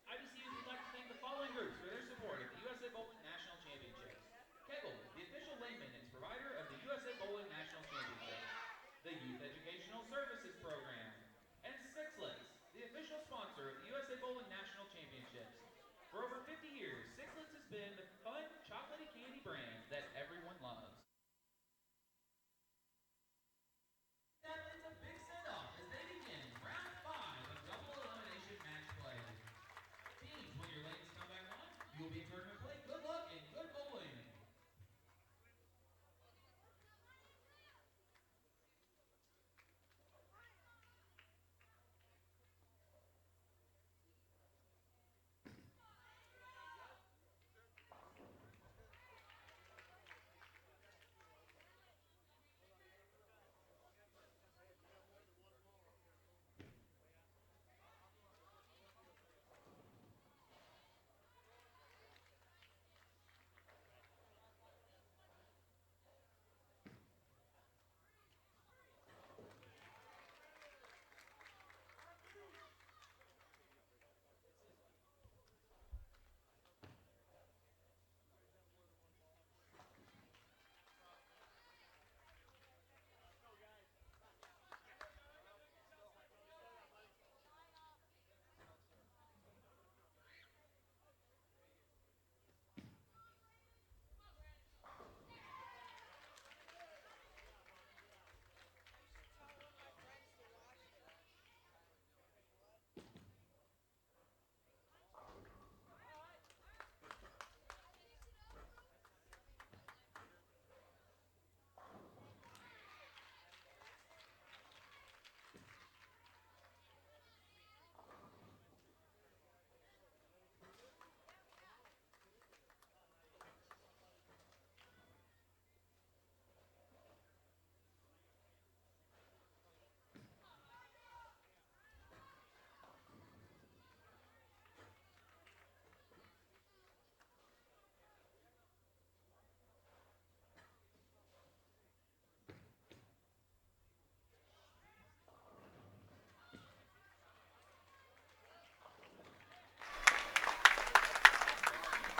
IBCUs would like to thank the following groups for their support of the USA Bowling National Championships. Kegel, the official lane maintenance provider of the USA Bowling National Championships. The Youth Educational Services Program. And Sixlets, the official sponsor of the USA Bowling National Championships. For over 50 years, Sixlets has been the fun, chocolatey candy brand that everyone loves. Athletes a big send-off as they begin round 5 of double-elimination match play. Teams, when your lanes come back on, you will be in tournament play. Good luck and good bowling.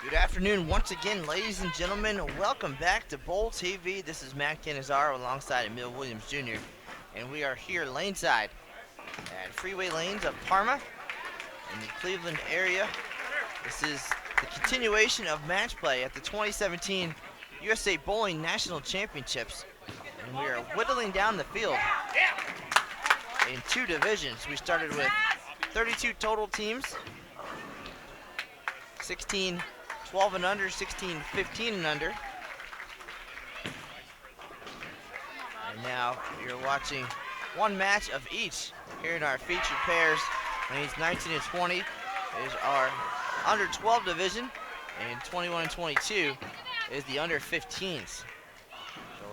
Good afternoon once again, ladies and gentlemen. Welcome back to Bowl TV. This is Matt Canizaro alongside Emil Williams Jr. And we are here laneside at Freeway Lanes of Parma in the Cleveland area. This is the continuation of match play at the 2017 USA Bowling National Championships. And we are whittling down the field in two divisions. We started with 32 total teams, 16 12 and under, 16 15 and under. And now you're watching one match of each here in our featured pairs. Lanes 19 and 20 is our under 12 division, and 21 and 22 is the under 15s. So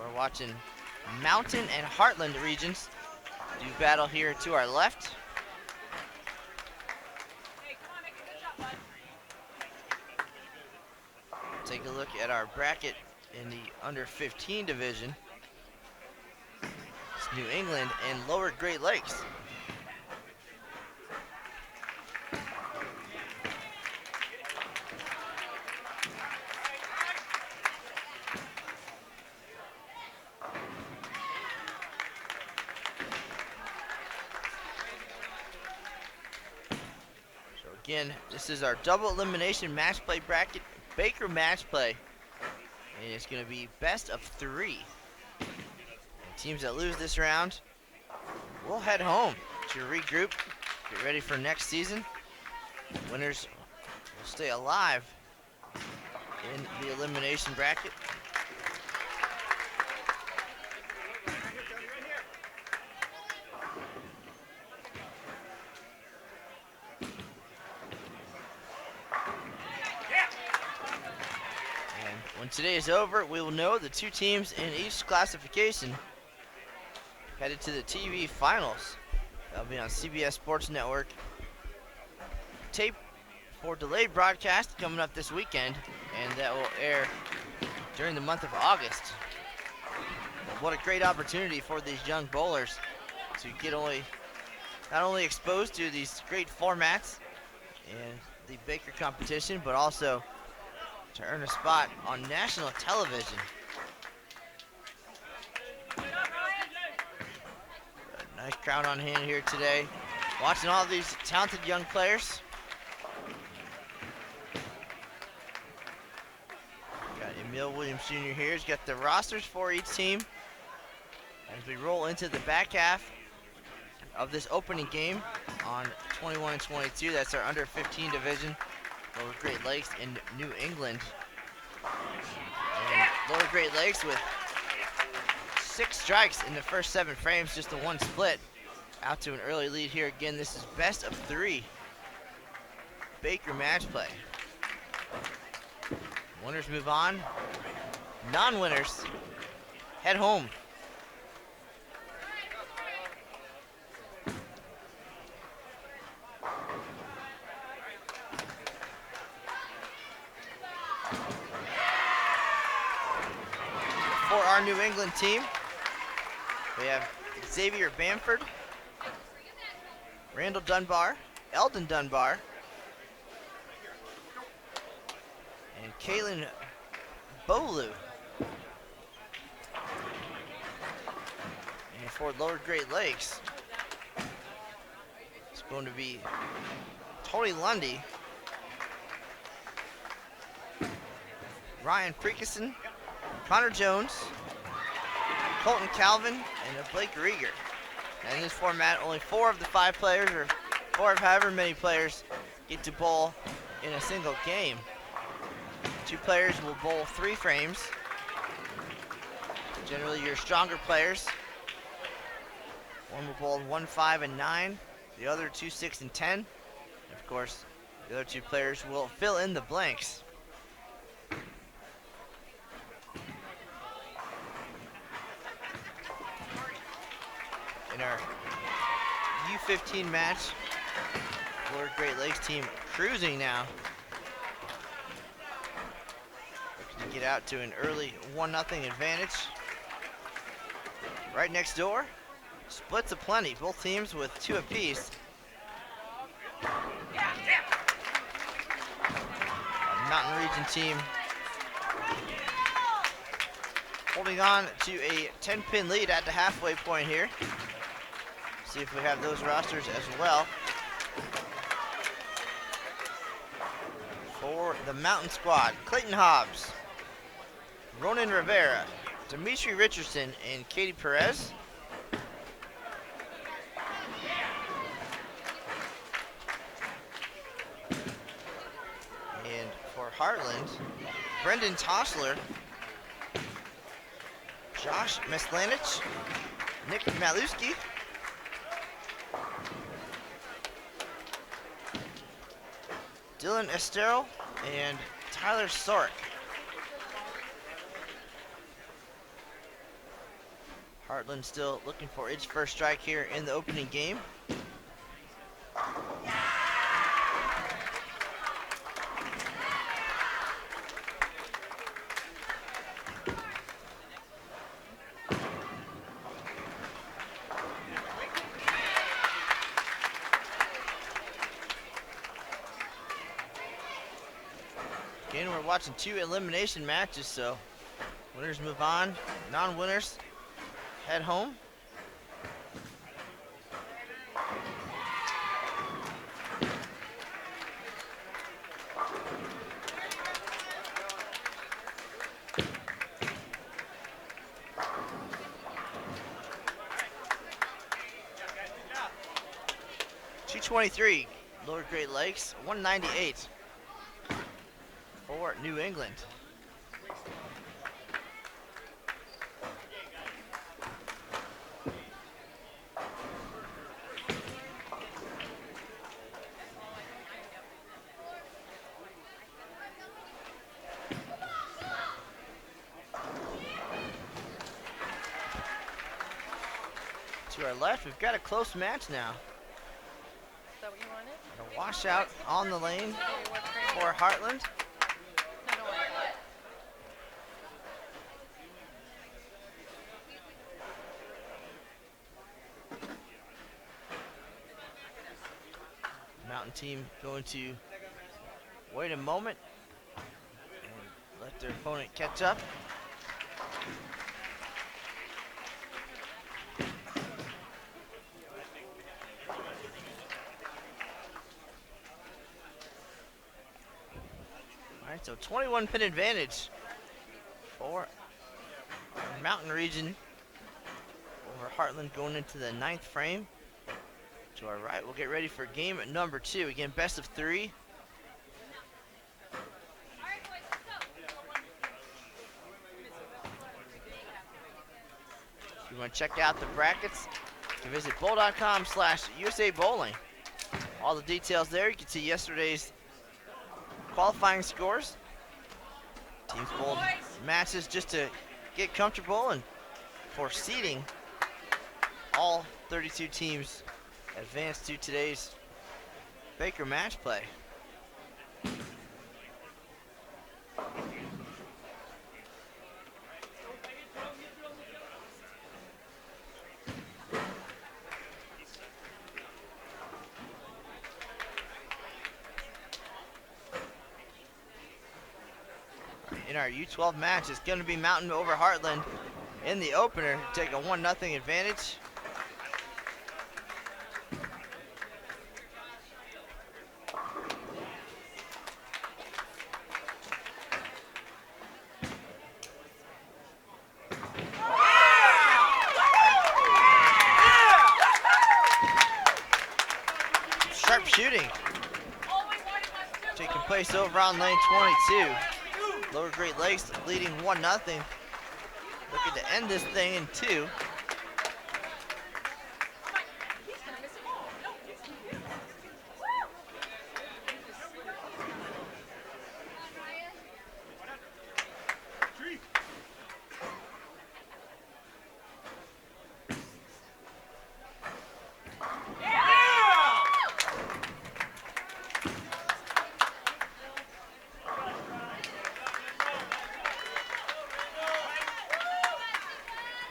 we're watching Mountain and Heartland regions do battle here to our left. Take a look at our bracket in the under 15 division. It's New England and Lower Great Lakes. So again, this is our double elimination match play bracket. Baker match play, and it's going to be best of 3. And teams that lose this round will head home to regroup, get ready for next season. Winners will stay alive in the elimination bracket. When today is over, we will know the two teams in each classification headed to the TV finals. That'll be on CBS Sports Network. Tape for delayed broadcast coming up this weekend, and that will air during the month of August. But what a great opportunity for these young bowlers to get only not only exposed to these great formats and the Baker competition, but also to earn a spot on national television. A nice crowd on hand here today, watching all these talented young players. Got Emil Williams Jr. here. He's got the rosters for each team as we roll into the back half of this opening game on 21 and 22. That's our under 15 division. Lower Great Lakes in New England. And Lower Great Lakes with 6 strikes in the first 7 frames, just a 1 split. Out to an early lead here again. This is best of 3 Baker match play. Winners move on. Non-winners head home. For our New England team, we have Xavier Bamford, Randall Dunbar, Eldon Dunbar, and Kaylin Bolu. And for Lower Great Lakes, it's going to be Tony Lundy, Ryan Preekison, Connor Jones, Colton Calvin, and Blake Rieger. And in this format, only 4 of the 5 players, or 4 of however many players, get to bowl in a single game. 2 players will bowl 3 frames. Generally your stronger players. One will bowl 1, 5, and 9. The other 2, 6, and 10. And of course, the other 2 players will fill in the blanks. In our U15 match, Lower Great Lakes team cruising now. Looking to get out to an early 1-0 advantage. Right next door, splits aplenty. Both teams with 2 apiece. Our Mountain Region team holding on to a 10-pin lead at the halfway point here. See if we have those rosters as well. For the Mountain Squad, Clayton Hobbs, Ronan Rivera, Dimitri Richardson, and Katie Perez. And for Heartland, Brendan Tossler, Josh Meslanich, Nick Maluski, Dylan Estero, and Tyler Sork. Heartland still looking for its first strike here in the opening game. Again, we're watching 2 elimination matches, so winners move on, non-winners head home. .223, Lower Great Lakes, 198 for New England. To our left, we've got a close match now. Is that what you wanted? A washout on the lane for Heartland. No, don't worry about it. Mountain team going to wait a moment and let their opponent catch up. All right, so 21-pin advantage for our Mountain region over Heartland going into the 9th frame. To our right, we'll get ready for game number 2. Again, best of 3. If you want to check out the brackets, you can visit bowl.com/USA Bowling. All the details there. You can see yesterday's qualifying scores. Teams bowled matches just to get comfortable, and for seeding, all 32 teams advanced to today's Baker match play. In our U12 match, it's going to be Mountain over Heartland in the opener, take a 1-0 advantage. Sharp shooting taking place over on lane 22. Lower Great Lakes leading 1-0. Looking to end this thing in 2.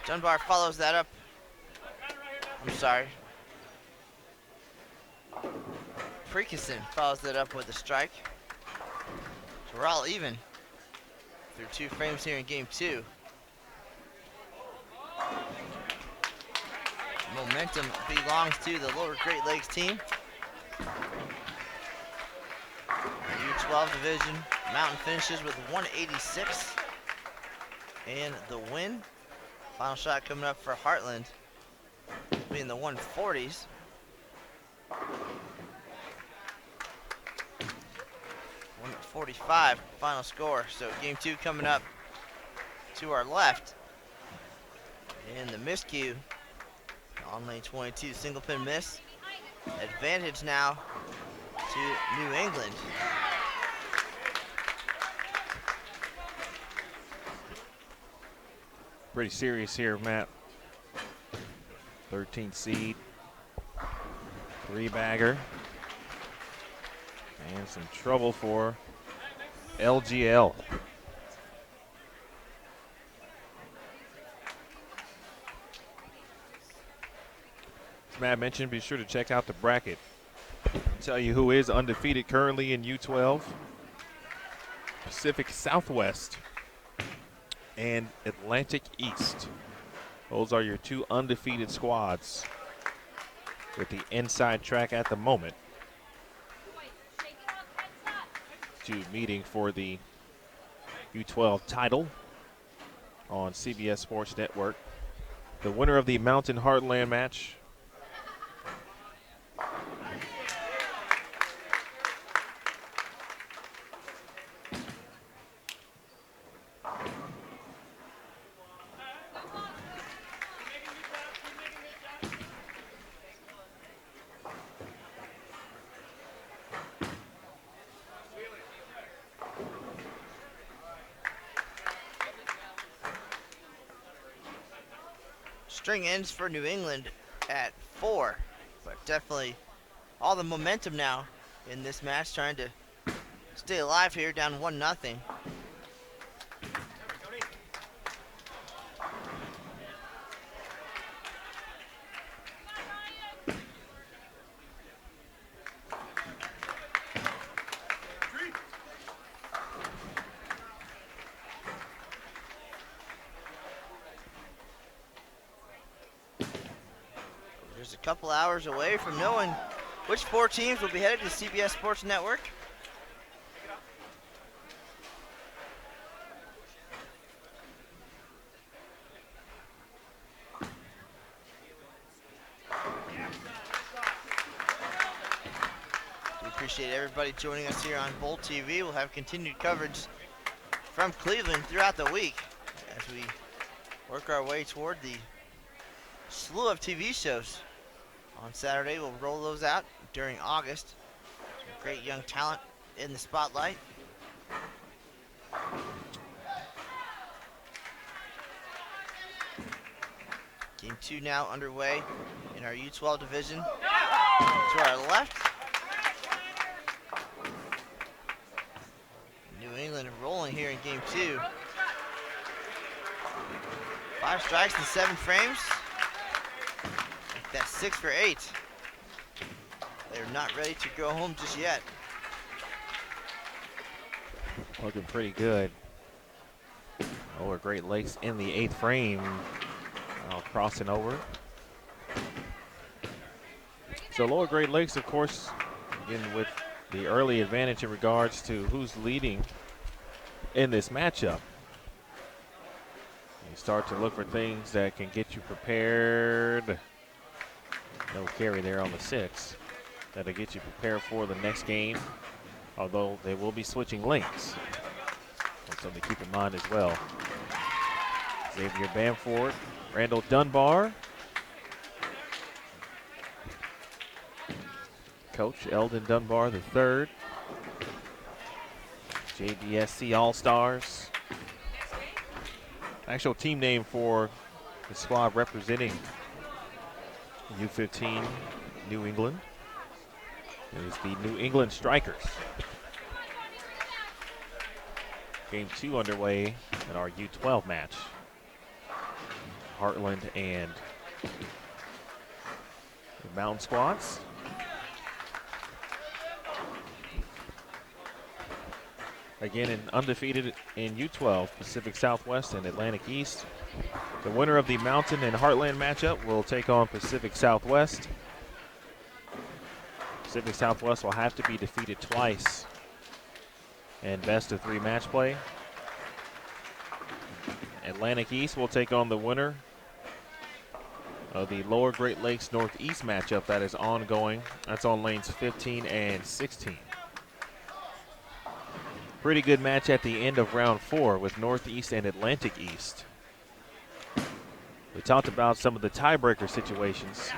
Dunbar follows that up. I'm sorry. Freakison follows that up with a strike. So we're all even through 2 frames here in game 2. Momentum belongs to the Lower Great Lakes team. U12 division, Mountain finishes with 186 and the win. Final shot coming up for Heartland, being the 140s. .145 final score. So game 2 coming up to our left. And the miscue on lane 22, single pin miss. Advantage now to New England. Pretty serious here, Matt. 13th seed, 3-bagger, and some trouble for LGL. As Matt mentioned, be sure to check out the bracket. I'll tell you who is undefeated currently in U12. Pacific Southwest and Atlantic East. Those are your 2 undefeated squads with the inside track at the moment to meeting for the U12 title on CBS Sports Network. The winner of the Mountain Heartland match String ends for New England at 4, but definitely all the momentum now in this match, trying to stay alive here, down 1-0. Just a couple hours away from knowing which 4 teams will be headed to CBS Sports Network. We appreciate everybody joining us here on Bolt TV. We'll have continued coverage from Cleveland throughout the week as we work our way toward the slew of TV shows. On Saturday, we'll roll those out during August. Some great young talent in the spotlight. Game 2 now underway in our U12 division. To our left, New England rolling here in game 2. 5 strikes and 7 frames. That's 6 for 8. They're not ready to go home just yet. Looking pretty good. Lower Great Lakes in the 8th frame. Now crossing over. So Lower Great Lakes, of course, again with the early advantage in regards to who's leading in this matchup. You start to look for things that can get you prepared. No carry there on the 6. That'll get you prepared for the next game, although they will be switching lanes. That's something to keep in mind as well. Xavier Bamford, Randall Dunbar. Coach Eldon Dunbar III. JBSC All-Stars. Actual team name for the squad representing U15 New England is the New England Strikers. Game 2 underway in our U12 match. Heartland and the Mountain Squads. Again, undefeated in U12, Pacific Southwest and Atlantic East. The winner of the Mountain and Heartland matchup will take on Pacific Southwest. Pacific Southwest will have to be defeated twice in best-of-3 match play. Atlantic East will take on the winner of the Lower Great Lakes Northeast matchup that is ongoing. That's on lanes 15 and 16. Pretty good match at the end of round 4 with Northeast and Atlantic East. We talked about some of the tiebreaker situations.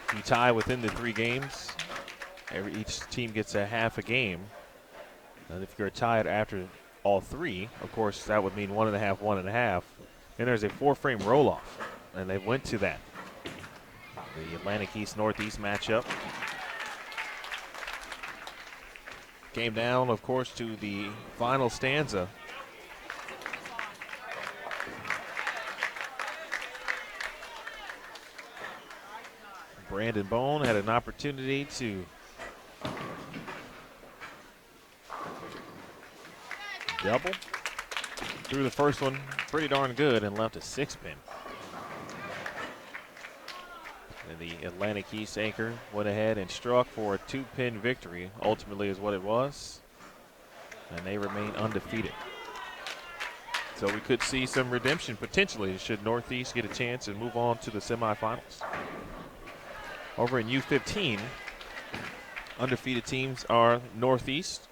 If you tie within the 3 games, each team gets a half a game. And if you're tied after all 3, of course, that would mean 1.5, 1.5. Then there's a 4-frame roll-off, and they went to that. The Atlantic East-Northeast matchup came down, of course, to the final stanza. Brandon Bone had an opportunity to double. Threw the first one pretty darn good and left a 6-pin. And the Atlantic East anchor went ahead and struck for a 2-pin victory, ultimately is what it was. And they remain undefeated. So we could see some redemption potentially should Northeast get a chance and move on to the semifinals. Over in U15, undefeated teams are Northeast.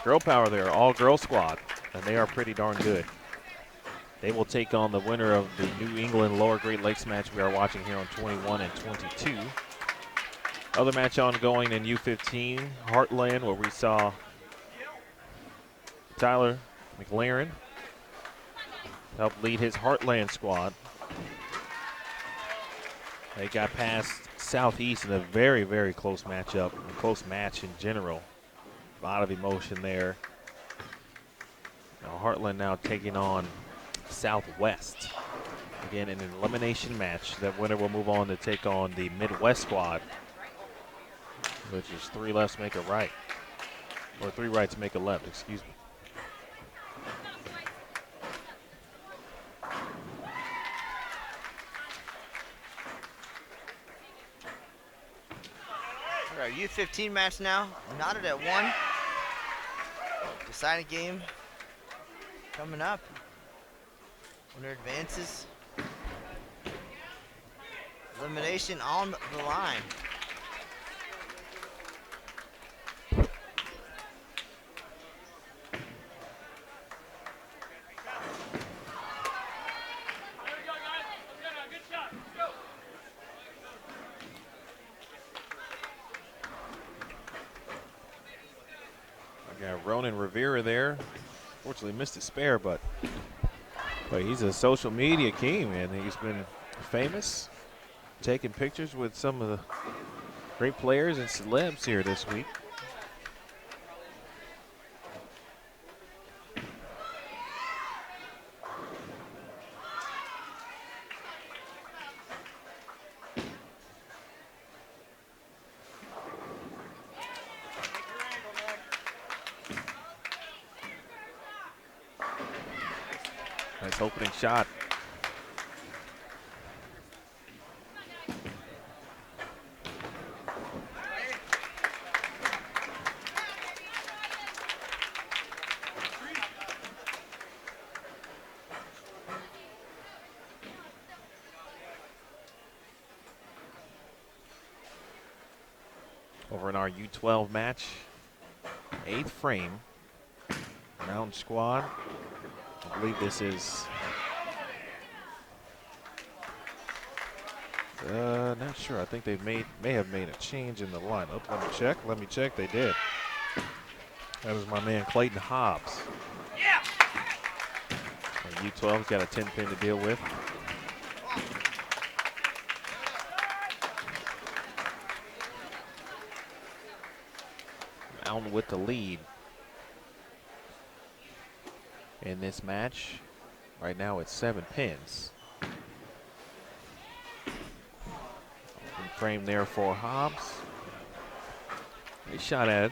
Girl power there, all-girl squad, and they are pretty darn good. They will take on the winner of the New England Lower Great Lakes match we are watching here on 21 and 22. Other match ongoing in U15, Heartland, where we saw Tyler McLaren help lead his Heartland squad. They got past Southeast in a very, very close matchup, a close match in general. A lot of emotion there. Now Heartland now taking on Southwest. Again, in an elimination match. That winner will move on to take on the Midwest squad, which is 3 lefts make a right. Or 3 rights make a left, excuse me. our U15 match now, knotted at 1. Deciding game coming up. Winner advances. Elimination on the line. I got Ronan Rivera there. Fortunately missed a spare, but he's a social media king, man. He's been famous, taking pictures with some of the great players and celebs here this week. Nice opening shot. Over in our U12 match, 8th frame, Mountain Squad. I believe this is, not sure. I think they may have made a change in the lineup. Let me check. They did. That was my man Clayton Hobbs. Yeah. U12's got a 10-pin to deal with. Mountain with the lead in this match. Right now it's 7 pins. Open frame there for Hobbs. Nice shot at it.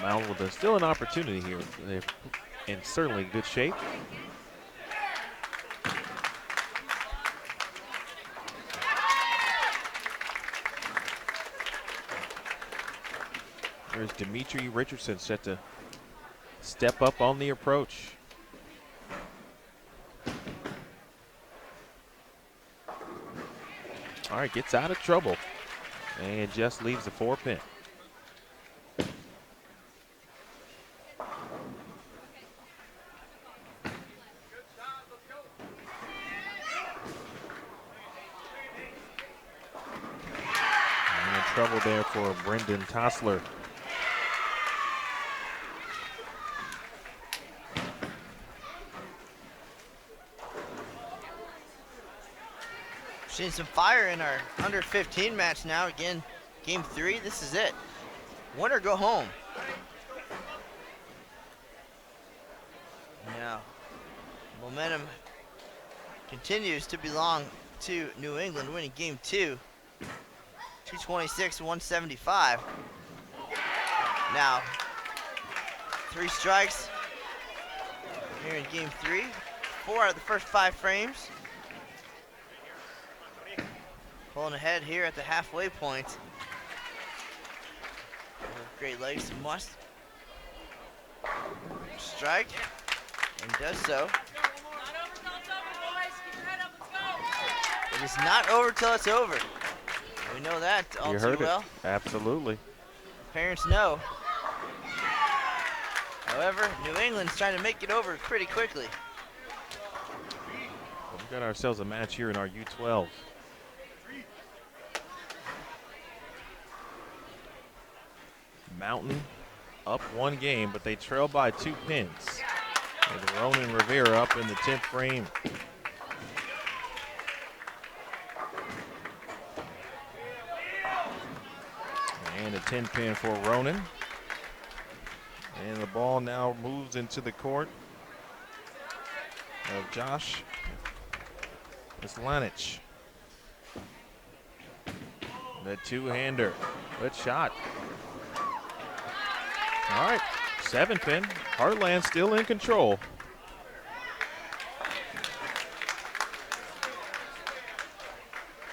Mountain with still an opportunity here. They're in certainly good shape. There's Dimitri Richardson set to step up on the approach. All right, gets out of trouble and just leaves the 4-pin. Trouble there for Brendan Tossler. Seeing some fire in our under 15 match now. Again, game 3. This is it. Win or go home. Now, momentum continues to belong to New England, winning game 2. 226-175. Now, 3 strikes here in game 3. 4 out of the first 5 frames. Pulling ahead here at the halfway point. Great Lakes must strike and does so. It is not over till it's over. We know that all you too heard well. It. Absolutely. Parents know. However, New England's trying to make it over pretty quickly. We've got ourselves a match here in our U12. Mountain up 1 game, but they trail by 2 pins. With Ronan Rivera up in the 10th frame. And a 10-pin for Ronan. And the ball now moves into the court of Josh Islanich. The 2-hander. Good shot. All right, 7-pin. Heartland still in control.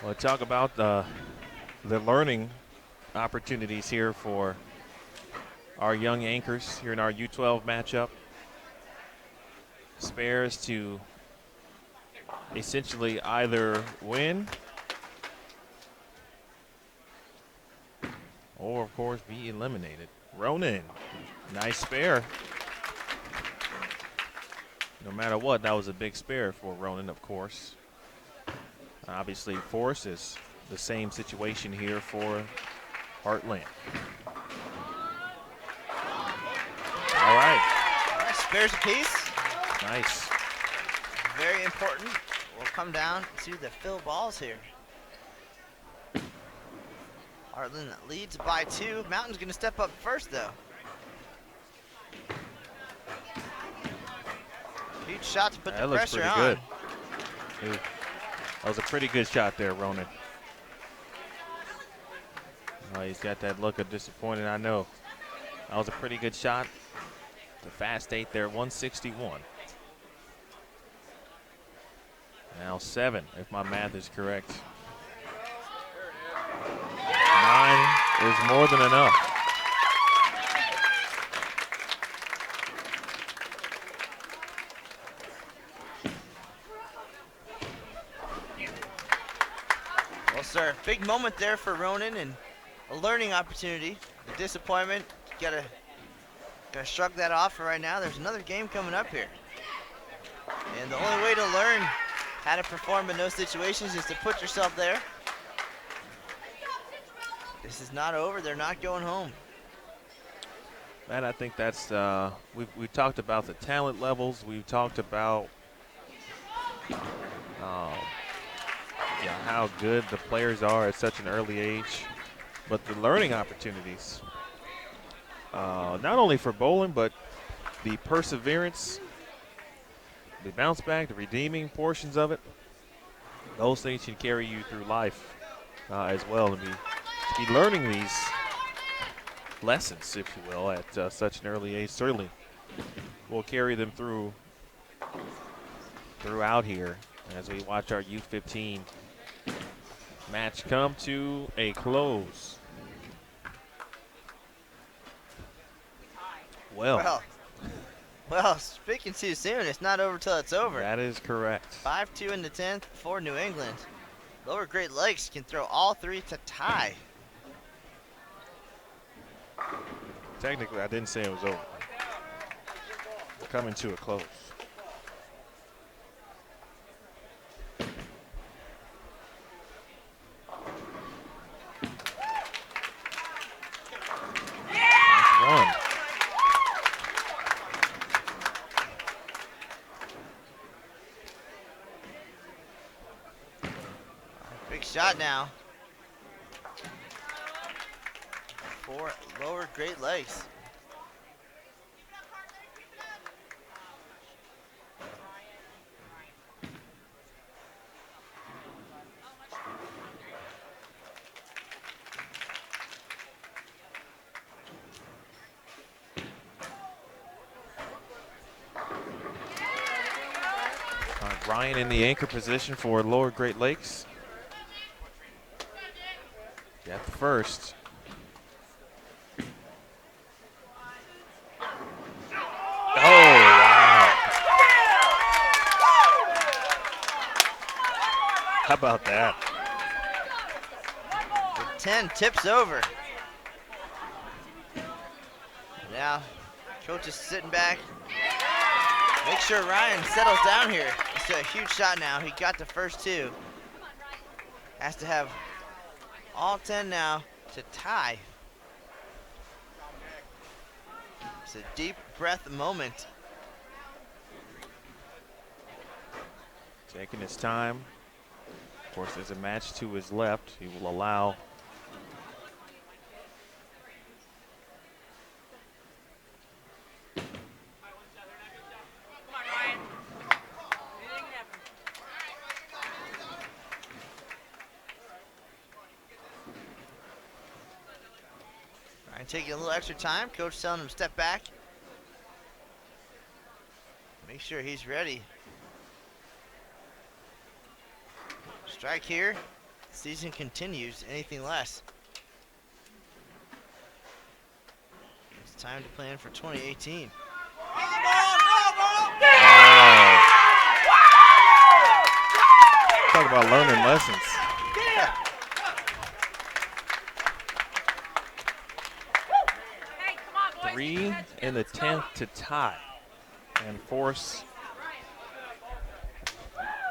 Well, talk about the learning opportunities here for our young anchors here in our U12 matchup. Spares to essentially either win or, of course, be eliminated. Ronan, nice spare. No matter what, that was a big spare for Ronan, of course. Obviously, Force is the same situation here for Heartland. All right. Spares a piece. Nice. Very important. We'll come down to the fill balls here. Heartland leads by 2. Mountain's going to step up first, though. Huge shot to put the pressure on. Good. Dude, that was a pretty good shot there, Ronan. Oh, he's got that look of disappointed, I know. That was a pretty good shot. The fast 8 there, 161. Now 7, if my math is correct. 9 is more than enough. Well, sir, big moment there for Ronan and a learning opportunity. The disappointment, gotta shrug that off for right now. There's another game coming up here. And the only way to learn how to perform in those situations is to put yourself there. This is not over. They're not going home. Man, I think that's we've talked about the talent levels. We've talked about how good the players are at such an early age, but the learning opportunities, not only for bowling, but the perseverance, the bounce back, the redeeming portions of it. Those things can carry you through life as well, to be learning these lessons, if you will, at such an early age. Certainly will carry them throughout here as we watch our U15 match come to a close. Well, speaking too soon. It's not over till it's over. That is correct. 5-2 in the 10th for New England. Lower Great Lakes can throw all 3 to tie. Technically, I didn't say it was over. We're coming to a close. Nice one. Big shot now for Lower Great Lakes. Ryan in the anchor position for Lower Great Lakes. Got the first. Oh, wow. How about that? The 10 tips over. Now, coach is sitting back. Make sure Ryan settles down here. It's a huge shot now. He got the first 2. Has to have all 10 now to tie. It's a deep breath moment. Taking his time. Of course, there's a match to his left. He will allow taking a little extra time. Coach telling him step back. Make sure he's ready. Strike here. season continues anything less. It's time to plan for 2018. Wow. Talk about learning lessons. Yeah. Hey, come on, boys. 3 in the 10th to tie and force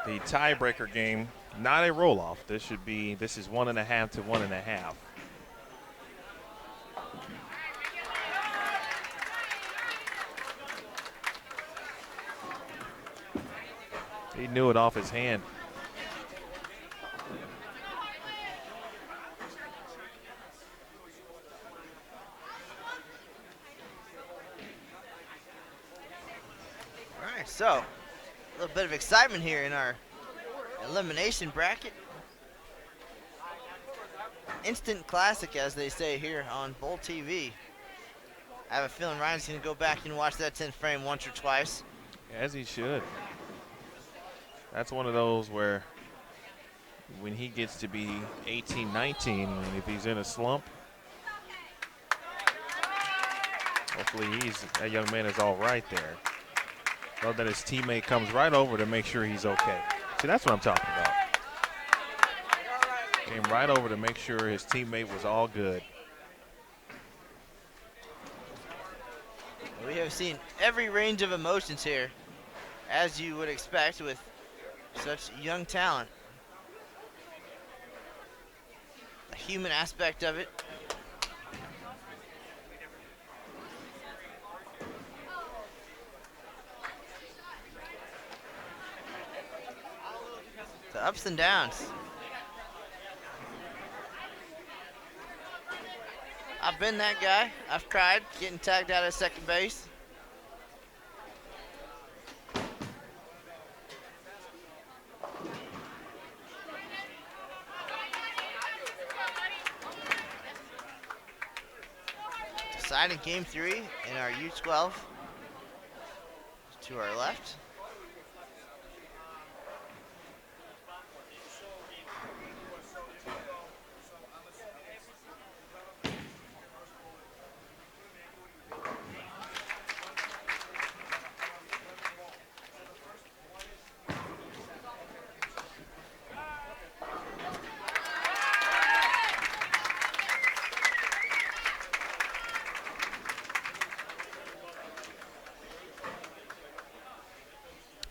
the tiebreaker game. Not a roll-off. This is 1.5 to 1.5. He knew it off his hand. All right, so a little bit of excitement here in our elimination bracket. Instant classic, as they say here on Bowl TV. I have a feeling Ryan's going to go back and watch that 10th frame once or twice. As he should. That's one of those where when he gets to be 18, 19, and if he's in a slump, hopefully that young man is all right there. Love that his teammate comes right over to make sure he's okay. See, that's what I'm talking about. Came right over to make sure his teammate was all good. We have seen every range of emotions here, as you would expect with such young talent. The human aspect of it. The ups and downs. I've been that guy. I've cried getting tagged out at second base. Deciding game 3 in our U12 to our left.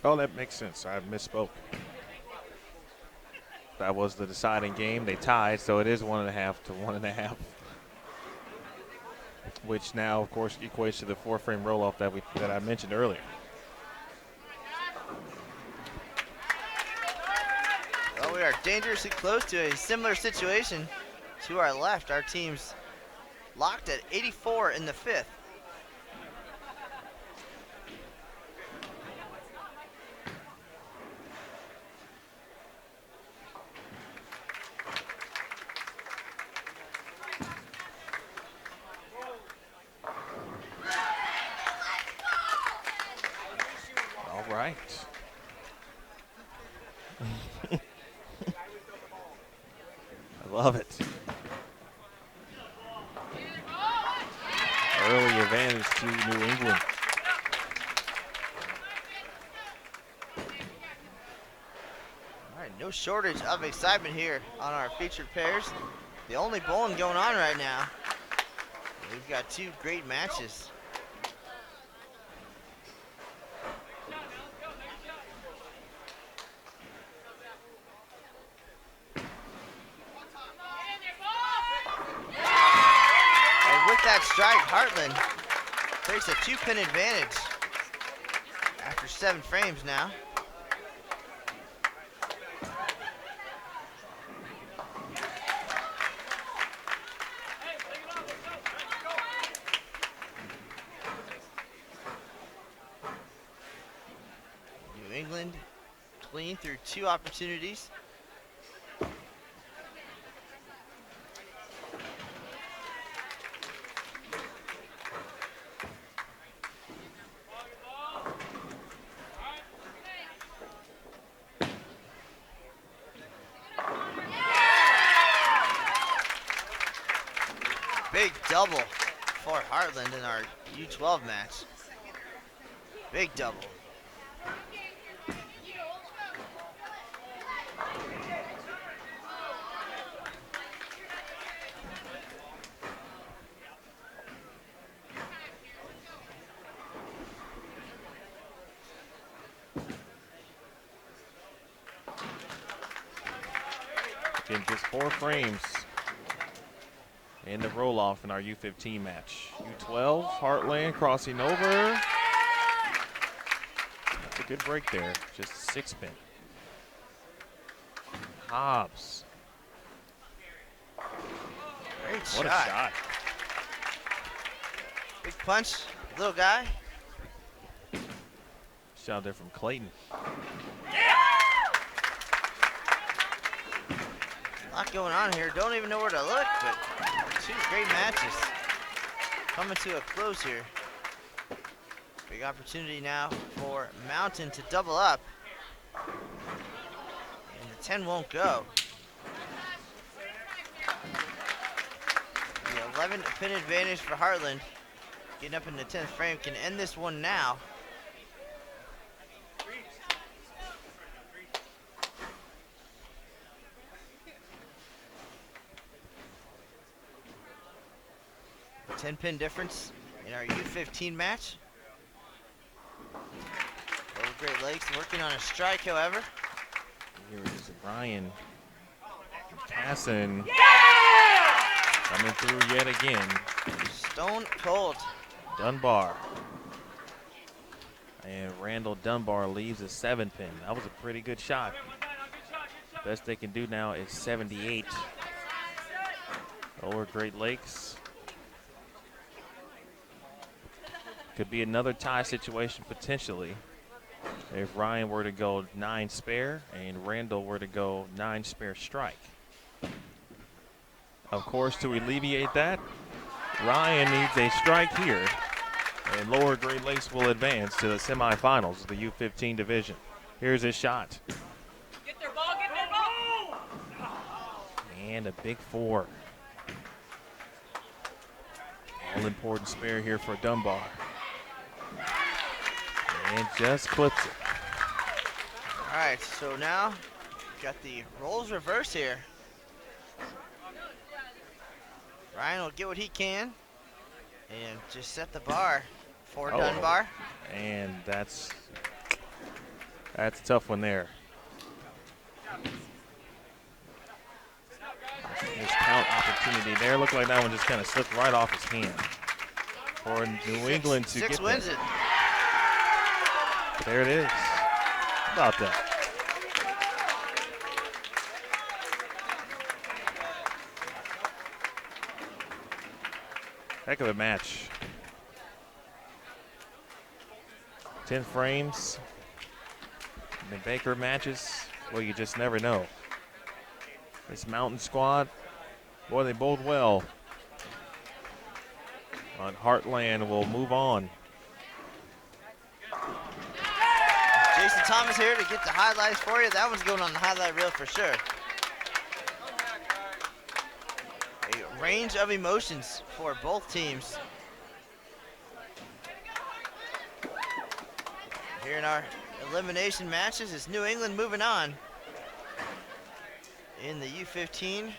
Oh, that makes sense. I misspoke. That was the deciding game. They tied, so it is 1.5 to 1.5. Which now, of course, equates to the 4-frame roll-off that I mentioned earlier. Well, we are dangerously close to a similar situation to our left. Our team's locked at 84 in the 5th. All right. I love it. Early advantage to New England. All right, no shortage of excitement here on our featured pairs. The only bowling going on right now. We've got 2 great matches. And with that strike, Heartland takes a 2-pin advantage after 7 frames now. New England clean through 2 opportunities. double for Heartland in our U12 match. Big double. In just 4 frames in the roll-off in our U15 match. U12, Heartland crossing over. That's a good break there. Just a 6-pin. Hobbs. Great What shot. a shot. Big punch, little guy. Shot there from Clayton. A lot going on here. Don't even know where to look, but 2 great matches coming to a close here. Big opportunity now for Mountain to double up. And the 10 won't go. The 11 pin advantage for Heartland. Getting up in the 10th frame, can end this one now. A 10-pin difference in our U15 match. Old Great Lakes working on a strike, however. Here is Ryan passing. Coming through yet again. Stone cold. Dunbar. And Randall Dunbar leaves a 7-pin. That was a pretty good shot. Best they can do now is 78. Lower Great Lakes. Could be another tie situation potentially if Ryan were to go 9 spare and Randall were to go 9 spare strike. Of course, to alleviate that, Ryan needs a strike here, and Lower Great Lakes will advance to the semifinals of the U15 division. Here's his shot. Get their ball, get their ball! And a big 4. All important spare here for Dunbar. And just clips it. All right, so now got the roles reversed here. Ryan will get what he can and just set the bar for Dunbar. And that's a tough one there. His count opportunity there. Looked like that one just kind of slipped right off his hand. For New England to Six get wins that. it. There it is. How about that? Heck of a match. 10 frames. The Baker matches, well, you just never know. This Mountain squad, boy, they bode well. But Heartland will move on. Jason Thomas here to get the highlights for you. That one's going on the highlight reel for sure. A range of emotions for both teams. Here in our elimination matches is New England moving on in the U15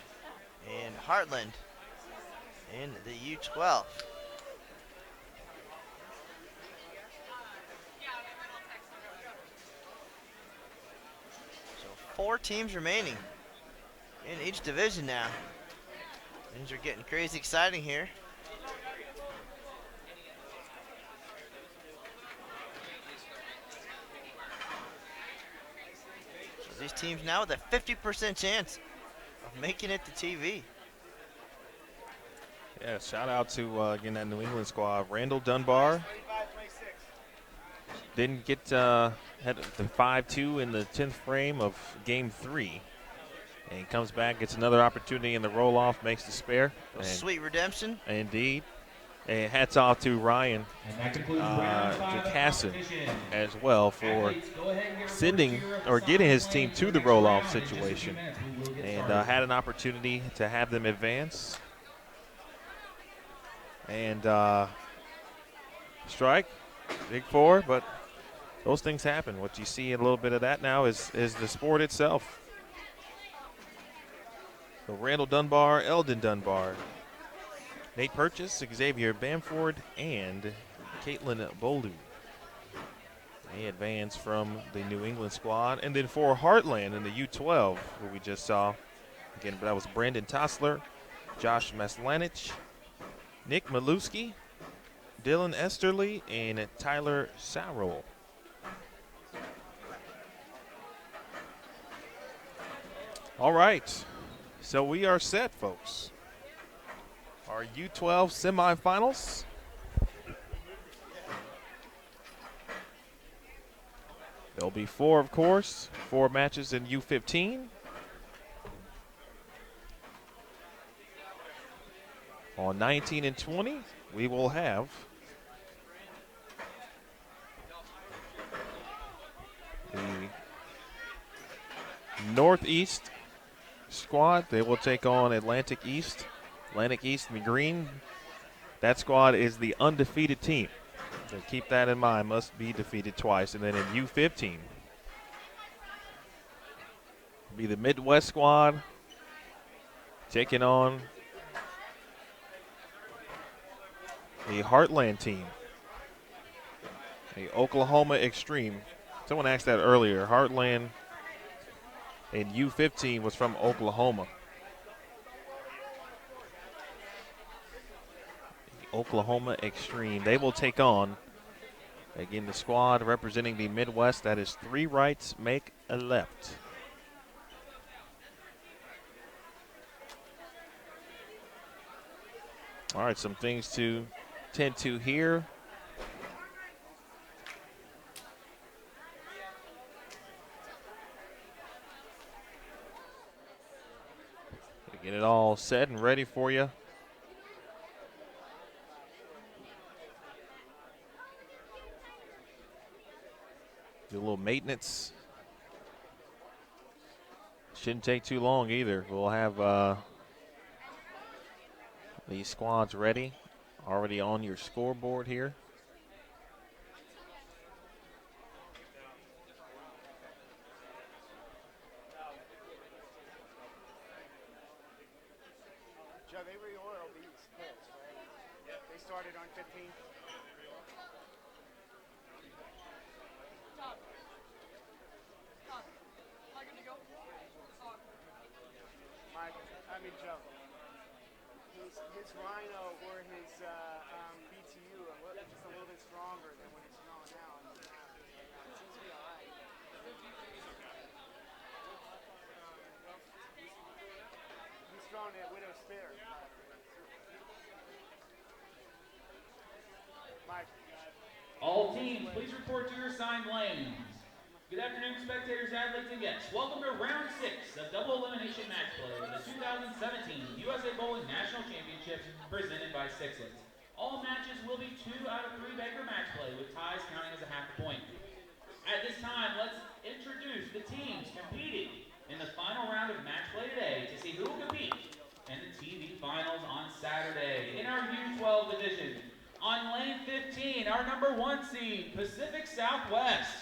and Heartland in the U12. So 4 teams remaining in each division now. Things are getting crazy exciting here. So these teams now with a 50% chance of making it to TV. Yeah, shout out to, again, that New England squad. Randall Dunbar didn't get, had the 5-2 in the 10th frame of game 3. And he comes back, gets another opportunity in the roll-off, makes the spare. Sweet redemption. Indeed. And hats off to Ryan Jacassin as well for sending or getting his team to the roll-off situation. And had an opportunity to have them advance. And strike, big four, but those things happen. What you see a little bit of that now is the sport itself. So Randall Dunbar, Eldon Dunbar, Nate Purchase, Xavier Bamford, and Caitlin Bolu. They advance from the New England squad. And then for Heartland in the U12, who we just saw, again, that was Brandon Tossler, Josh Maslanich, Nick Maluski, Dylan Esterly, and Tyler Sarrell. All right, so we are set, folks. Our U12 semifinals. There'll be four, of course, 4 matches in U15. On 19 and 20, we will have the Northeast squad. They will take on Atlantic East. Atlantic East in the green. That squad is the undefeated team. So keep that in mind, must be defeated twice. And then in U15, be the Midwest squad taking on the Heartland team, the Oklahoma Extreme. Someone asked that earlier. Heartland in U15 was from Oklahoma. The Oklahoma Extreme. They will take on, again, the squad representing the Midwest. That is 3 rights make a left. All right, some things to tend to here. Get it all set and ready for you. Do a little maintenance. Shouldn't take too long either. We'll have these squads ready, already on your scoreboard here. Joe, they reoiled these pits, right? Yep. They started on 15. Joe, his Rhino or his BTU are just a little bit stronger than when it's snowing now. It seems to be all right. He's throwing that Widow Spear. Mike. All teams, please report to your assigned lanes. Good afternoon, spectators, athletes, and guests. Welcome to round 6 of double-elimination match play of the 2017 USA Bowling National Championships presented by Sixlets. All matches will be 2 out of 3 banker match play, with ties counting as a half a point. At this time, let's introduce the teams competing in the final round of match play today to see who will compete in the TV finals on Saturday. In our U12 division, on lane 15, our number 1 seed, Pacific Southwest.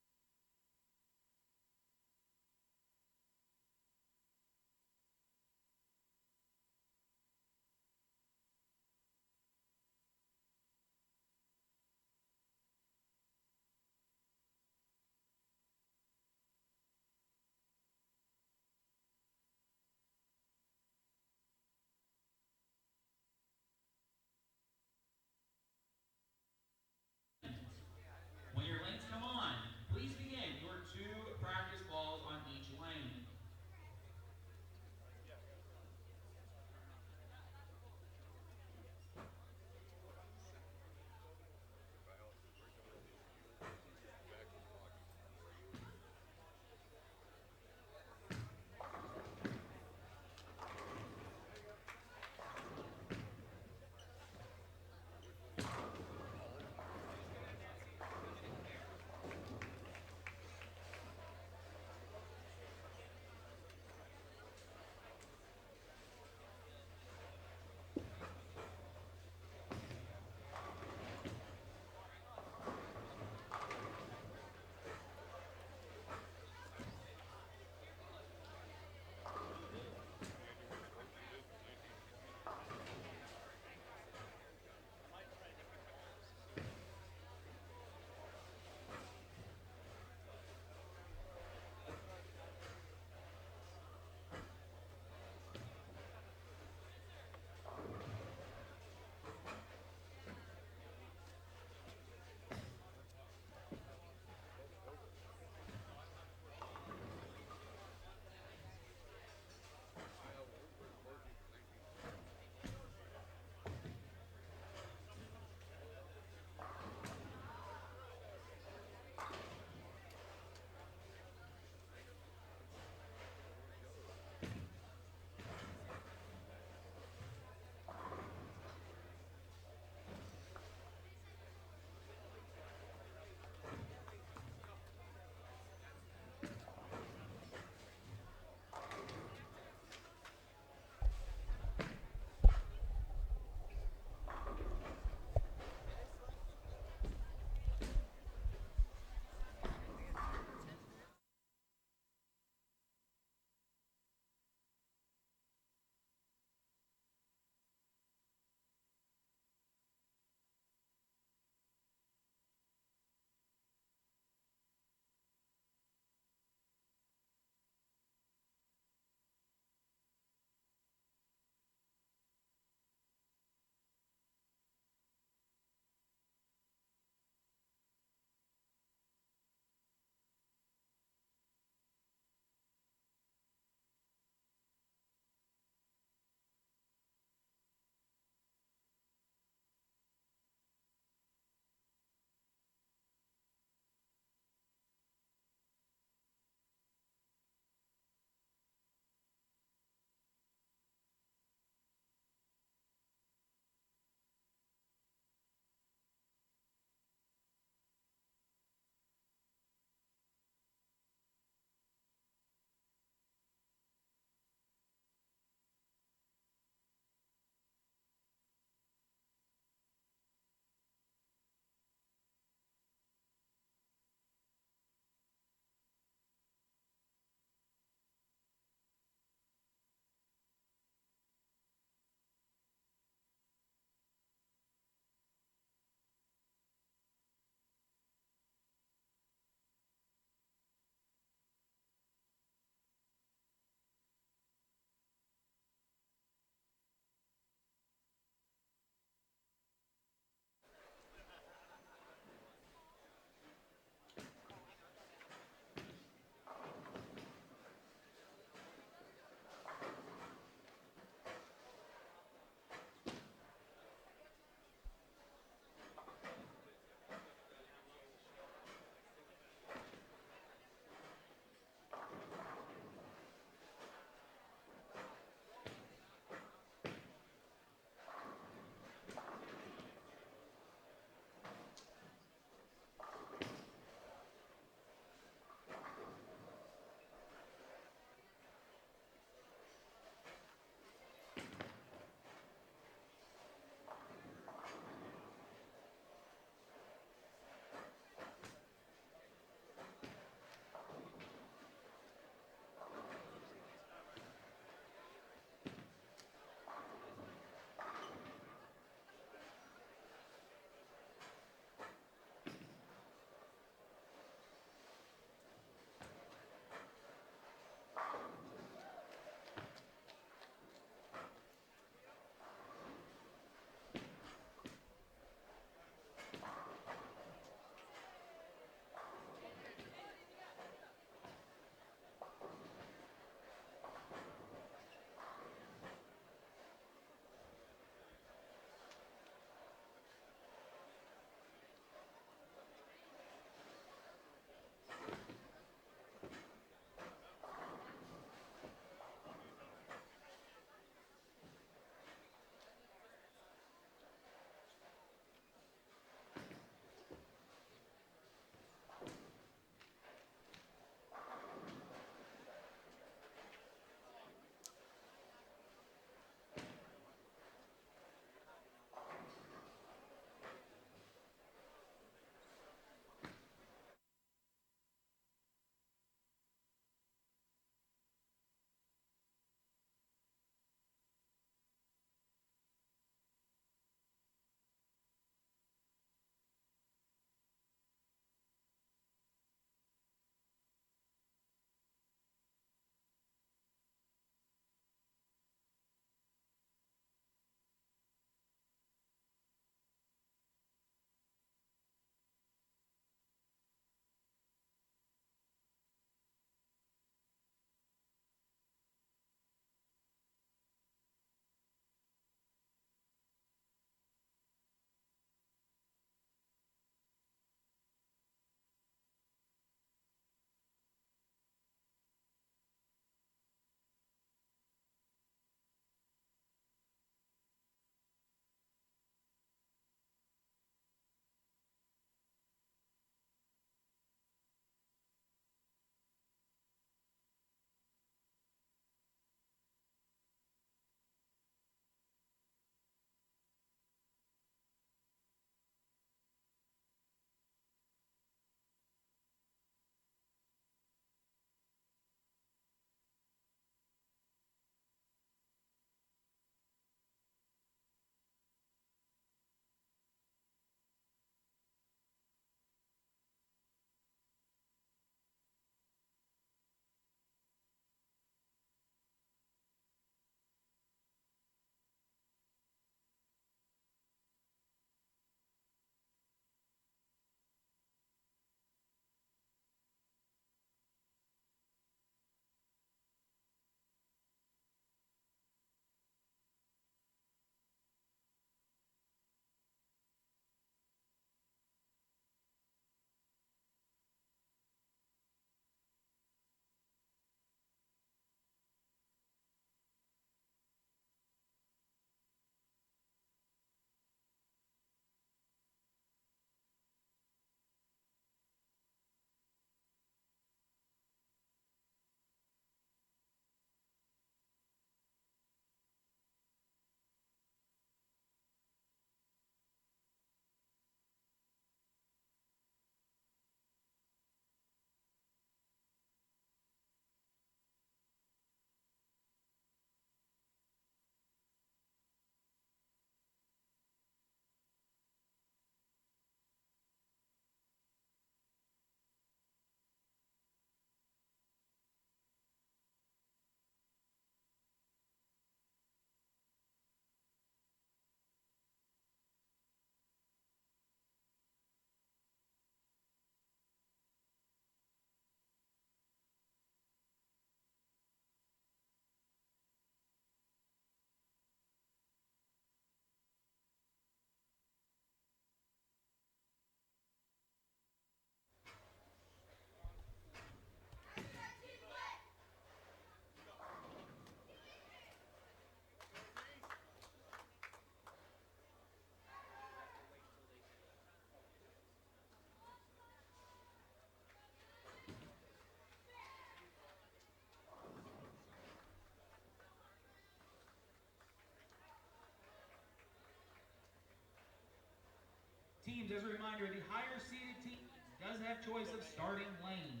teams, as a reminder, the higher seeded team does have choice of starting lane.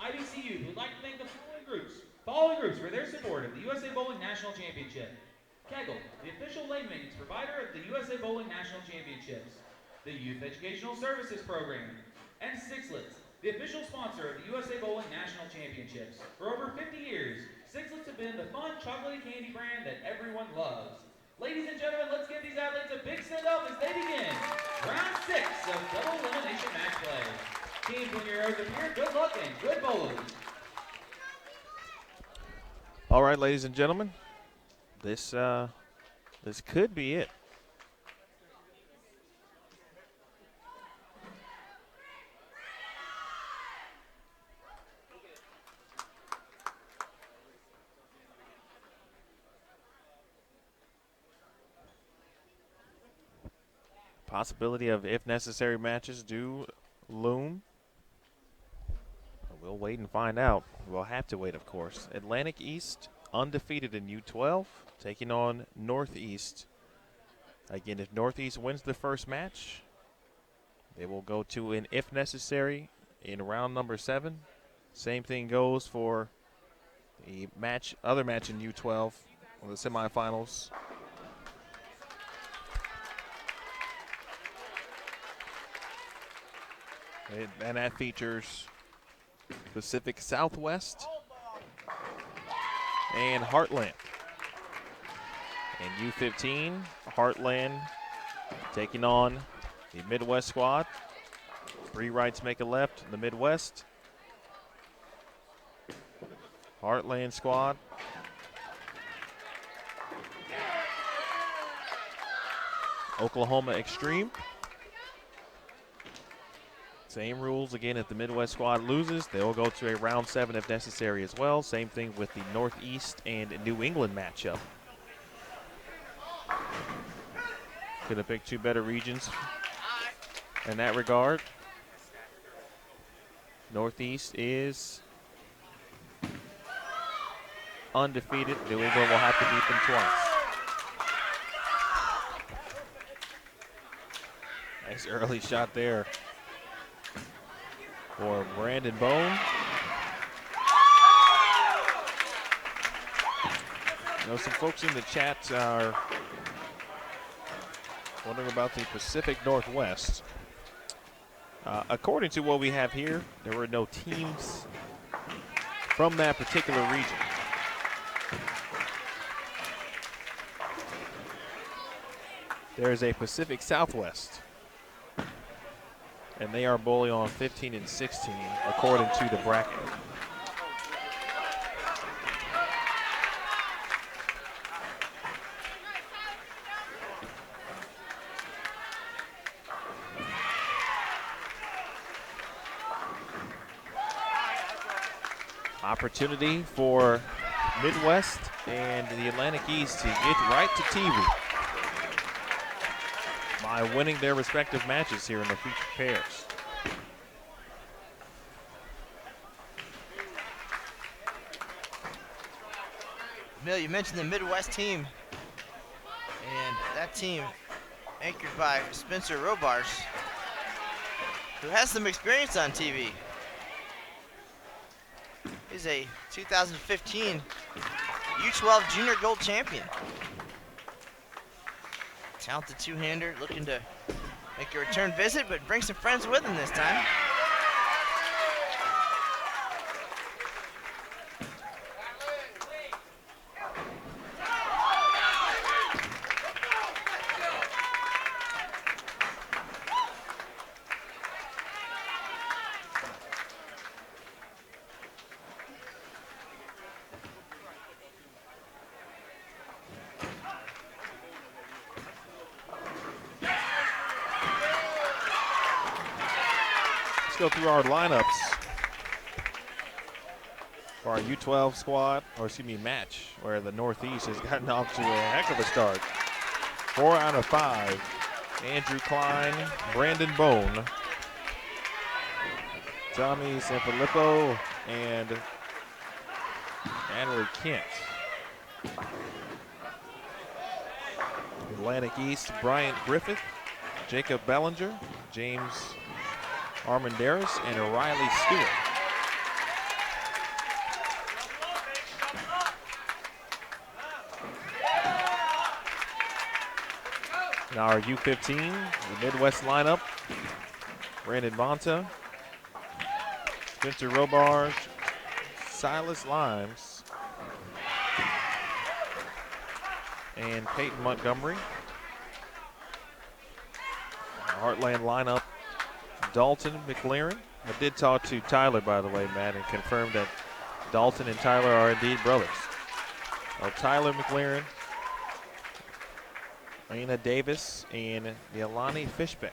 IBC Youth would like to thank the following groups for their support of the USA Bowling National Championship. Kegel, the official lane maintenance provider of the USA Bowling National Championships. The Youth Educational Services Program. And Sixlets, the official sponsor of the USA Bowling National Championships. For over 50 years, Sixlets have been the fun, chocolatey candy brand that everyone loves. Ladies and gentlemen, let's give these athletes a big send up as they begin round 6 of double elimination match play. Teams, when your arrows appear, good luck and good bowling. All right, ladies and gentlemen, this could be it. Possibility of, if necessary, matches do loom. We'll wait and find out. We'll have to wait, of course. Atlantic East, undefeated in U12, taking on Northeast. Again, if Northeast wins the first match, they will go to an if necessary in round number 7. Same thing goes for the other match in U12, the semifinals. And that features Pacific Southwest and Heartland. And U15, Heartland taking on the Midwest squad. 3 rights make a left in the Midwest. Heartland squad. Oklahoma Extreme. Same rules again. If the Midwest squad loses, they'll go to a round 7 if necessary as well. Same thing with the Northeast and New England matchup. Could have picked 2 better regions in that regard. Northeast is undefeated. New England will have to beat them twice. Nice early shot there for Brandon Bone. You know, some folks in the chat are wondering about the Pacific Northwest. According to what we have here, there were no teams from that particular region. There is a Pacific Southwest, and they are bowling on 15 and 16 according to the bracket. Opportunity for Midwest and the Atlantic East to get right to TV by winning their respective matches here in the featured pairs. Mill, you mentioned the Midwest team, and that team anchored by Spencer Robars, who has some experience on TV. He's a 2015 U12 Junior Gold Champion. Talented two-hander, looking to make a return visit, but bring some friends with him this time. go through our lineups for our U12 squad, or excuse me, match, where the Northeast has gotten off to a heck of a start. 4 out of 5. Andrew Klein, Brandon Bone, Tommy Sanfilippo, and Natalie Kent. Atlantic East, Bryant Griffith, Jacob Bellinger, James Armandaris, and Riley Stewart. Now our U15, the Midwest lineup, Brandon Monta, Spencer Robarge, Silas Limes, and Peyton Montgomery. Our Heartland lineup, Dalton McLaren. I did talk to Tyler, by the way, Matt, and confirmed that Dalton and Tyler are indeed brothers. Tyler McLaren, Lena Davis, and Yolani Fishbeck.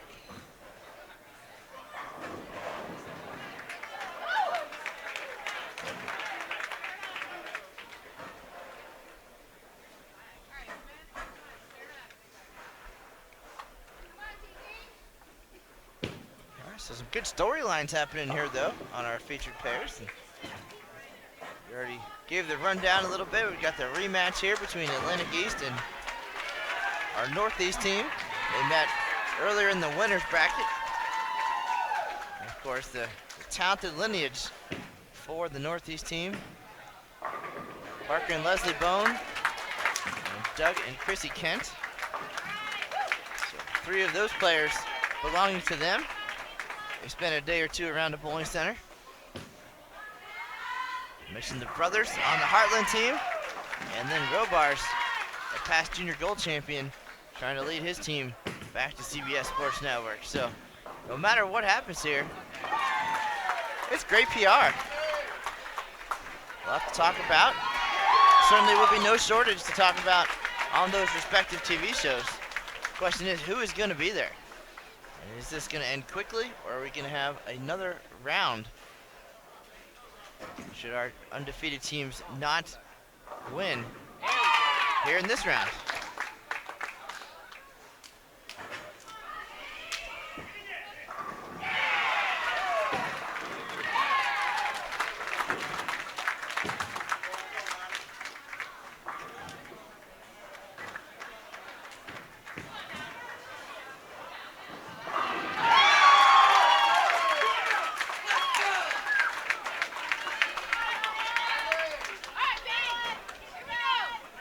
So some good storylines happening here, though, on our featured pairs. And we already gave the rundown a little bit. We've got the rematch here between Atlantic East and our Northeast team. They met earlier in the winners bracket. And of course, the talented lineage for the Northeast team. Parker and Leslie Bone, and Doug and Chrissy Kent. So 3 of those players belonging to them. They spent a day or two around the bowling center. Mentioned the brothers on the Heartland team. And then Robar's, a past junior gold champion, trying to lead his team back to CBS Sports Network. So no matter what happens here, it's great PR. We'll have to talk about. Certainly will be no shortage to talk about on those respective TV shows. The question is, who is going to be there? And is this going to end quickly, or are we going to have another round? Should our undefeated teams not win here in this round?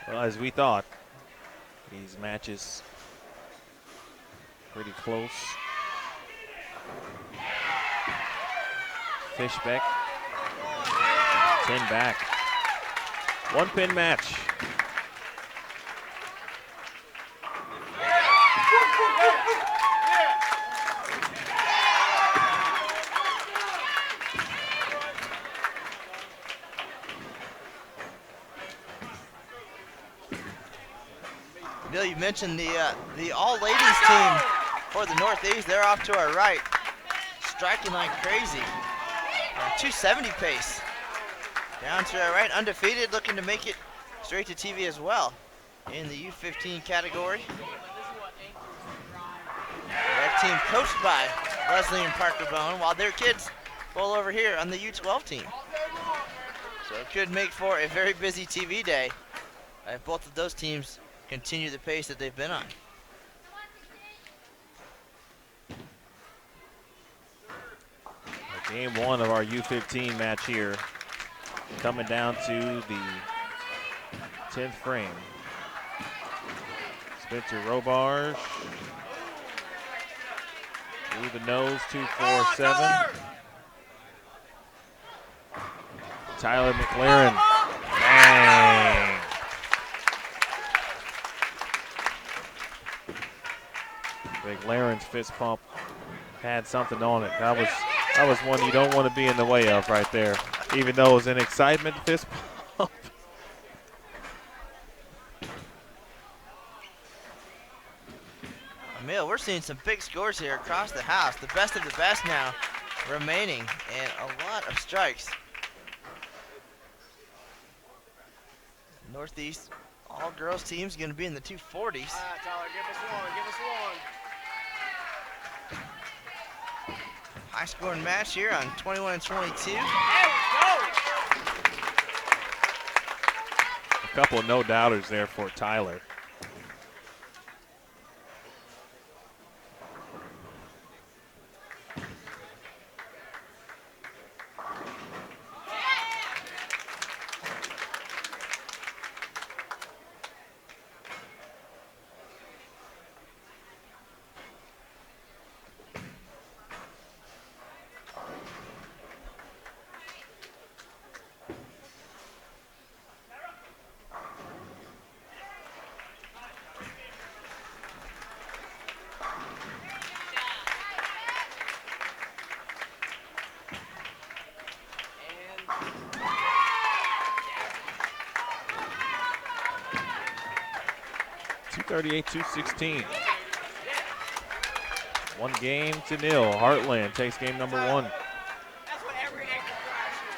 Well, as we thought, these matches pretty close. Fishbeck, 10 back. 1 pin match. Bill, you mentioned the all-ladies team for the Northeast. They're off to our right, striking like crazy. 270 pace. Down to our right, undefeated, looking to make it straight to TV as well in the U15 category. That team coached by Leslie and Parker Bone, while their kids bowl over here on the U12 team. So it could make for a very busy TV day if both of those teams continue the pace that they've been on. Game 1 of our U15 match here, coming down to the 10th frame. Spencer Robarge through the nose, 2-4-7. Tyler McLaren, bang! McLaren's fist pump had something on it. That was one you don't want to be in the way of right there, even though it was an excitement fist pump. Emil, we're seeing some big scores here across the house. The best of the best now remaining and a lot of strikes. Northeast all-girls team's going to be in the 240s. Tyler, give us one. Give us one. High-scoring match here on 21 and 22. There we go. A couple of no-doubters there for Tyler. (238-216). 1 game to nil. Heartland takes game number 1. That's what every extra drive should.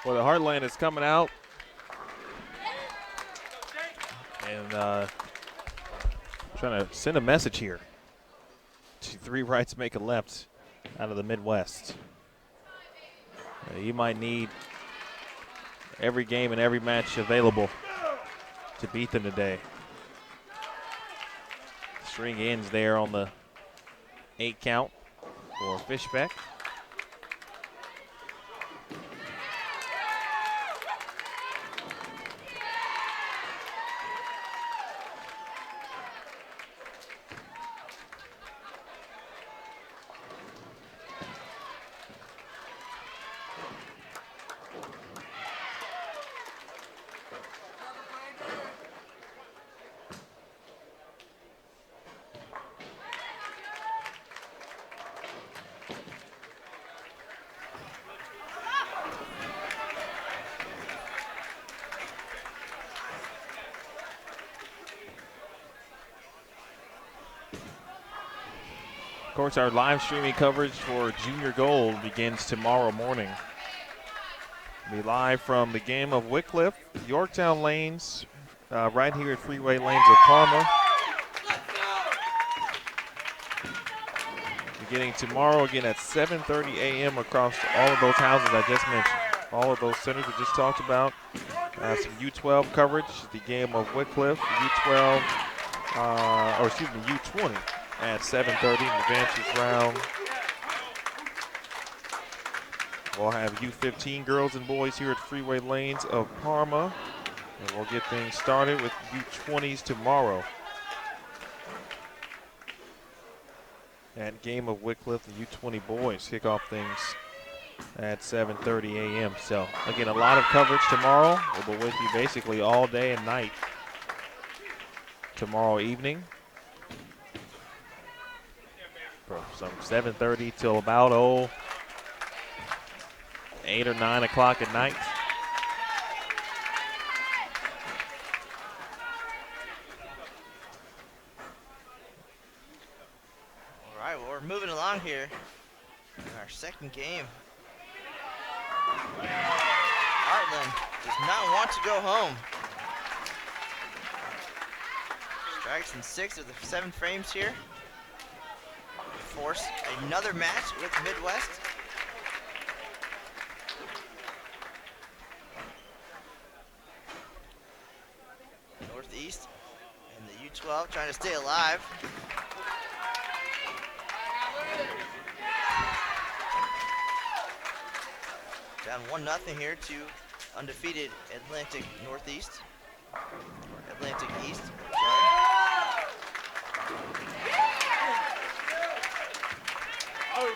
Well, the Heartland is coming out and trying to send a message here. 3 rights make a left out of the Midwest. You might need every game and every match available to beat them today. String ends there on the 8 count for Fishbeck. Of course, our live streaming coverage for Junior Gold begins tomorrow morning. We'll be live from the game of Wycliffe, Yorktown Lanes, right here at Freeway Lanes of Parma. beginning tomorrow again at 7:30 a.m. across all of those houses I just mentioned. All of those centers we just talked about. Some U12 coverage, the game of Wycliffe, U12, U20 at 7:30 in the advances round. We'll have U15 girls and boys here at Freeway Lanes of Parma. And we'll get things started with U20s tomorrow. That game of Wycliffe, the U20 boys kick off things at 7:30 a.m. So, again, a lot of coverage tomorrow. We'll be with you basically all day and night tomorrow evening. From 7:30 till about 8 or 9 o'clock at night. All right, well, we're moving along here in our second game. Heartland does not want to go home. Strikes in 6 of the 7 frames here. Force another match with Midwest. Northeast and the U12 trying to stay alive. Down 1-0 here to undefeated Atlantic Northeast. Or Atlantic East. Sorry.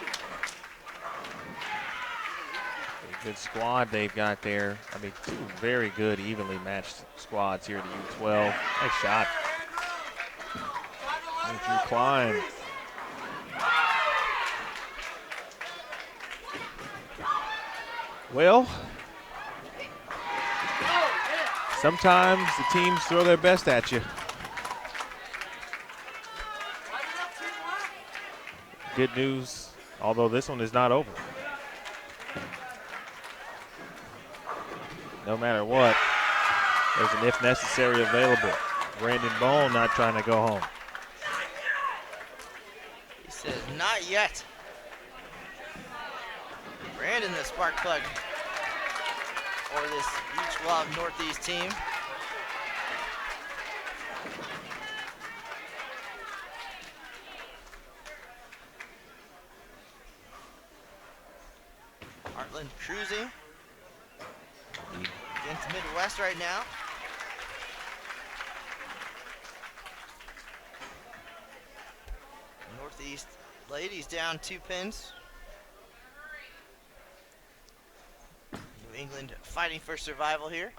Good squad they've got there. I mean, 2 very good, evenly matched squads here at the U12. Nice shot. Andrew Klein. Well, sometimes the teams throw their best at you. Good news, although this one is not over. No matter what, there's an if necessary available. Brandon Bone not trying to go home. He says, not yet. Brandon, the spark plug for this U12 Northeast team. Heartland cruising against Midwest right now. Northeast ladies down 2 pins. New England fighting for survival here.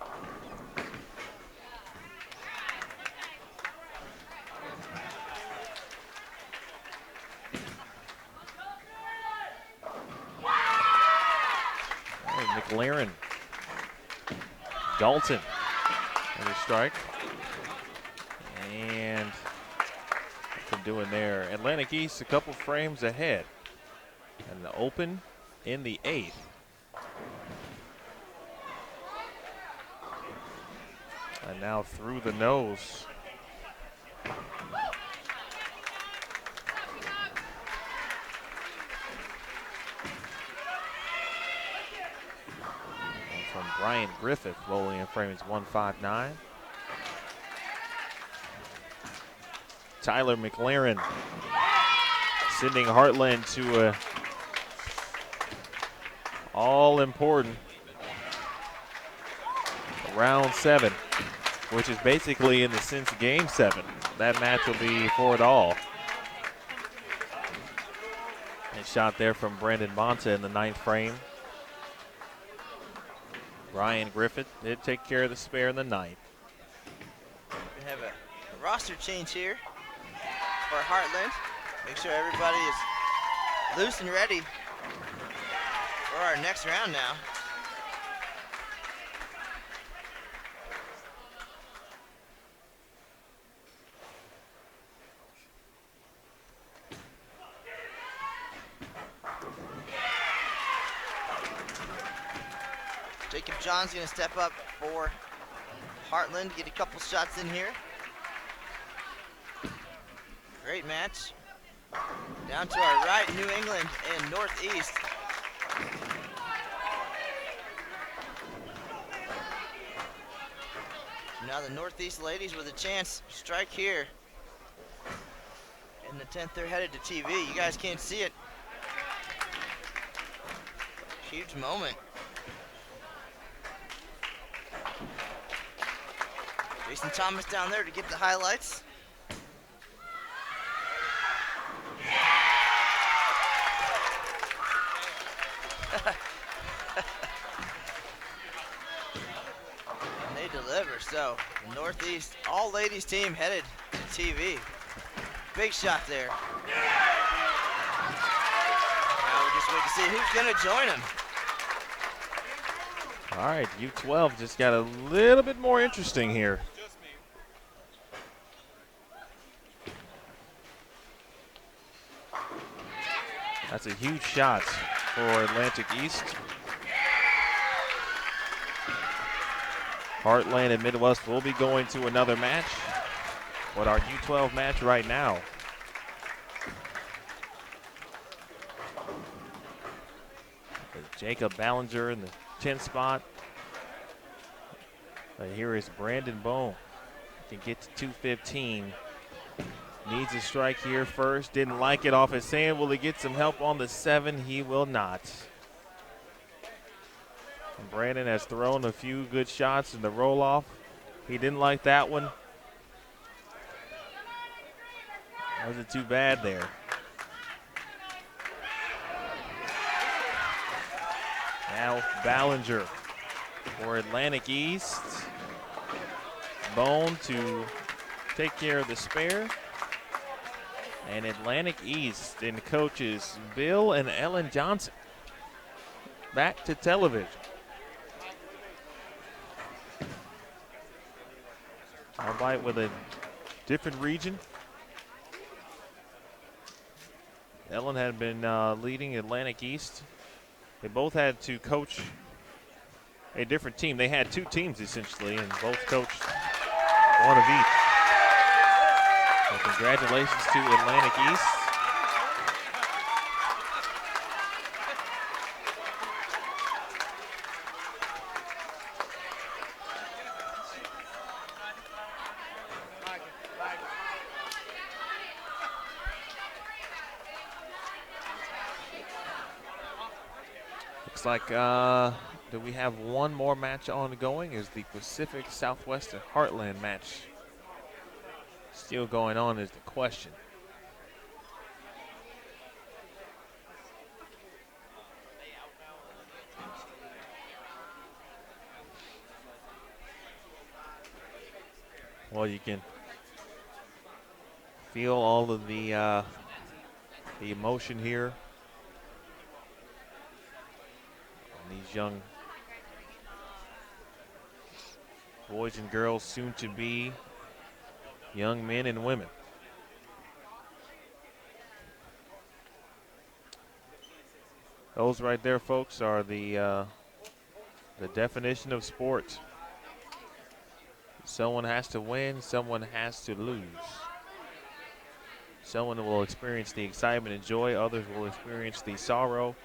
McLaren. Dalton on the strike. And nothing doing there. Atlantic East a couple frames ahead. And the open in the 8th. And now through the nose. From Brian Griffith, bowling in frames 159. Tyler McLaren sending Heartland to a all-important round 7, which is basically in the sense of game 7. That match will be for it all. A shot there from Brandon Monta in the 9th frame. Brian Griffith did take care of the spare in the 9th. We have a roster change here for Heartland. Make sure everybody is loose and ready for our next round now. Jacob John's going to step up for Heartland, get a couple shots in here. Great match. Down to our right, New England and Northeast. Now the Northeast ladies with a chance to strike here. In the 10th, they're headed to TV. You guys can't see it. Huge moment. Jason Thomas down there to get the highlights. And they deliver. So the Northeast all ladies team headed to TV. Big shot there. Now we just wait to see who's going to join them. All right, U12 just got a little bit more interesting here. That's a huge shot for Atlantic East. Heartland and Midwest will be going to another match. But our U12 match right now. Jacob Ballinger in the 10th spot. But here is Brandon Bone. Can get to 215. Needs a strike here first. Didn't like it off his sand. Will he get some help on the 7? He will not. And Brandon has thrown a few good shots in the roll-off. He didn't like that one. Wasn't too bad there. Now Ballinger for Atlantic East. Bone to take care of the spare. And Atlantic East and coaches Bill and Ellen Johnson back to television. Albeit with a different region. Ellen had been leading Atlantic East. They both had to coach a different team. They had two teams essentially, and both coached one of each. So congratulations to Atlantic East. Looks like do we have one more match ongoing? Is the Pacific Southwest and Heartland match still going on is the question. Well, you can feel all of the emotion here. And these young boys and girls, soon to be young men and women. Those right there, folks, are the definition of sport. Someone has to win, someone has to lose. Someone will experience the excitement and joy, others will experience the sorrow.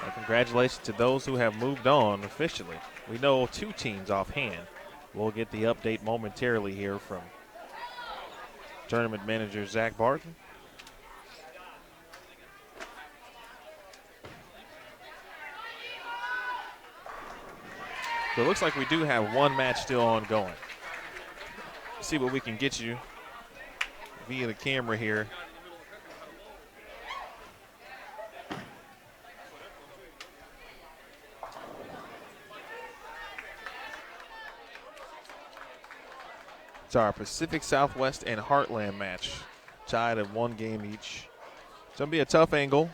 And congratulations to those who have moved on officially. We know two teams offhand. We'll get the update momentarily here from tournament manager Zach Barton. So it looks like we do have one match still ongoing. Let's see what we can get you via the camera here. It's our Pacific Southwest and Heartland match, tied at one game each. It's going to be a tough angle.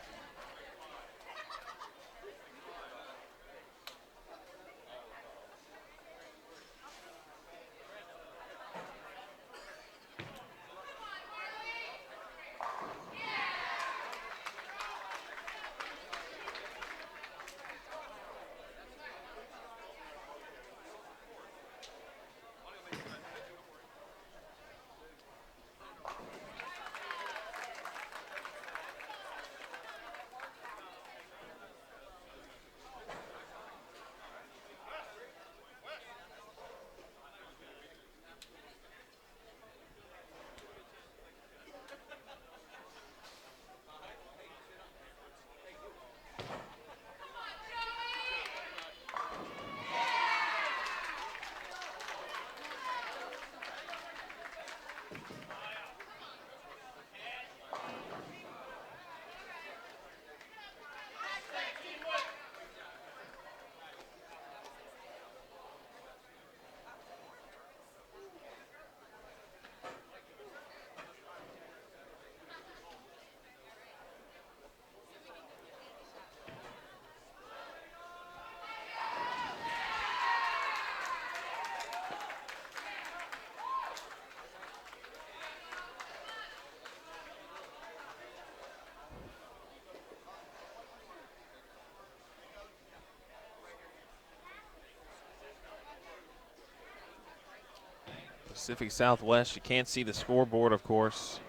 Pacific Southwest, you can't see the scoreboard, of course.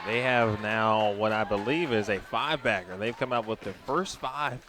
They have now what I believe is a 5-bagger. They've come out with their first 5.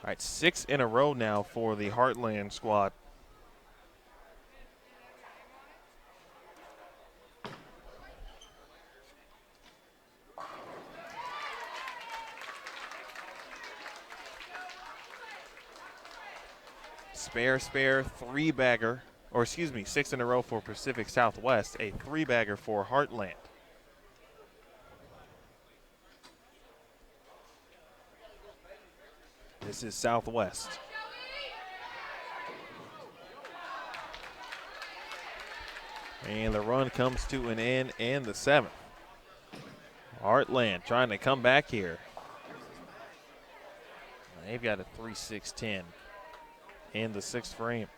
All right, 6 in a row now for the Heartland squad. Spare, 3-bagger, or excuse me, 6 in a row for Pacific Southwest, a 3-bagger for Heartland. This is Southwest. And the run comes to an end in the 7th. Heartland trying to come back here. They've got a 3-6-10 in the 6th frame.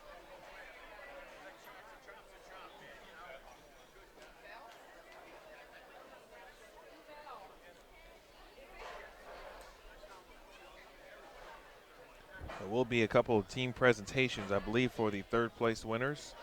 There will be a couple of team presentations, I believe, for the 3rd place winners.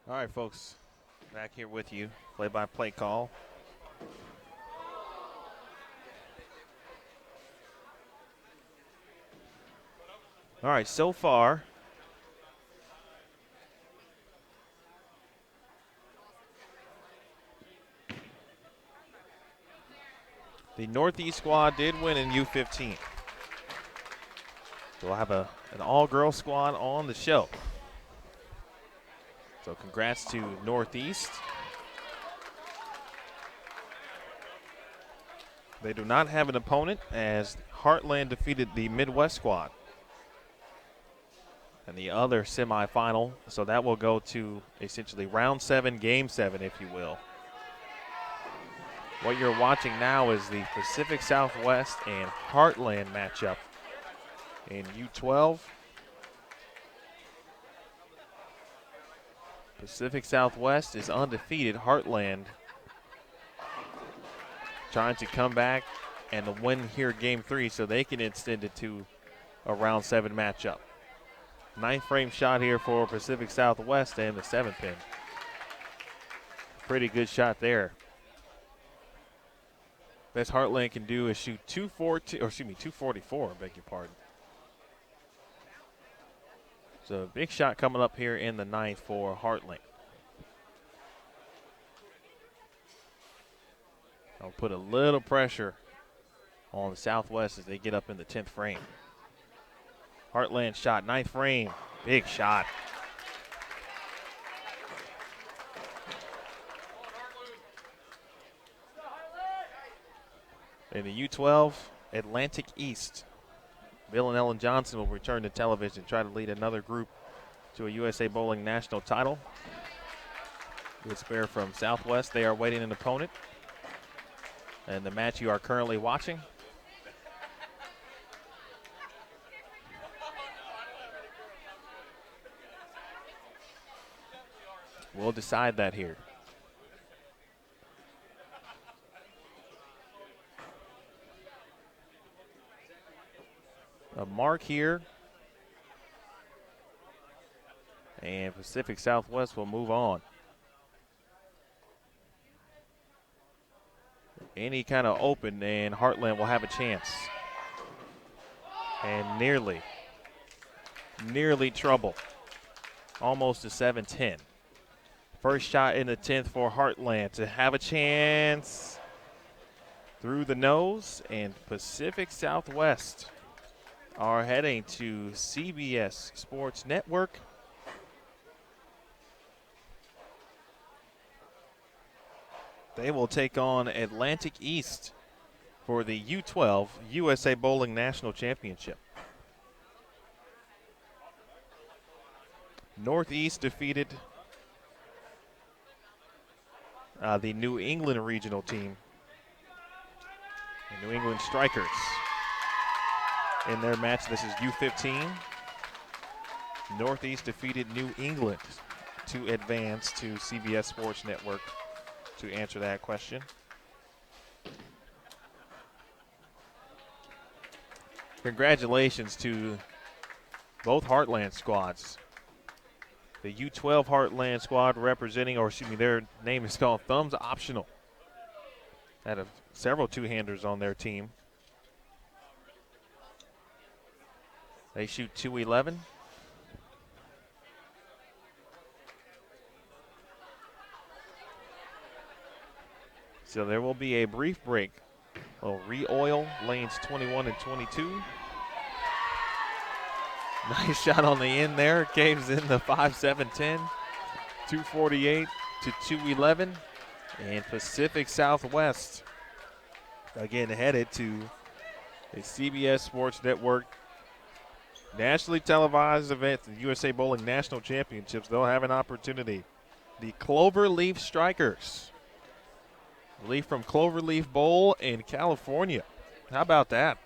All right, folks, back here with you. Play-by-play call. All right, so far, the Northeast squad did win in U15. So we'll have an all-girl squad on the show. So congrats to Northeast. They do not have an opponent as Heartland defeated the Midwest squad in the other semifinal. So that will go to essentially round 7, game 7, if you will. What you're watching now is the Pacific Southwest and Heartland matchup in U12. Pacific Southwest is undefeated. Heartland trying to come back and win here game 3 so they can extend it to a round 7 matchup. 9th frame shot here for Pacific Southwest and the 7th pin. Pretty good shot there. Best Heartland can do is shoot 244, beg your pardon. So big shot coming up here in the 9th for Heartland. I'll put a little pressure on the Southwest as they get up in the 10th frame. Heartland shot, 9th frame, big shot. In the U12, Atlantic East, Bill and Ellen Johnson will return to television, try to lead another group to a USA Bowling national title. Good spare from Southwest. They are waiting an opponent. And the match you are currently watching will decide that here. A mark here. And Pacific Southwest will move on. Any kind of open, and Heartland will have a chance. And nearly trouble. Almost a 7-10. First shot in the 10th for Heartland to have a chance. Through the nose, and Pacific Southwest are heading to CBS Sports Network. They will take on Atlantic East for the U12 USA Bowling National Championship. Northeast defeated the New England regional team, the New England Strikers. In their match, this is U15. Northeast defeated New England to advance to CBS Sports Network to answer that question. Congratulations to both Heartland squads. The U12 Heartland squad representing, or excuse me, their name is called Thumbs Optional. Had several two-handers on their team. They shoot 211. So there will be a brief break. We'll re-oil lanes 21 and 22. Nice shot on the end there. Caves in the 5-7-10. 248 to 211. And Pacific Southwest again headed to a CBS Sports Network nationally televised event, the USA Bowling National Championships. They'll have an opportunity. The Cloverleaf Strikers. Leaf from Cloverleaf Bowl in California. How about that?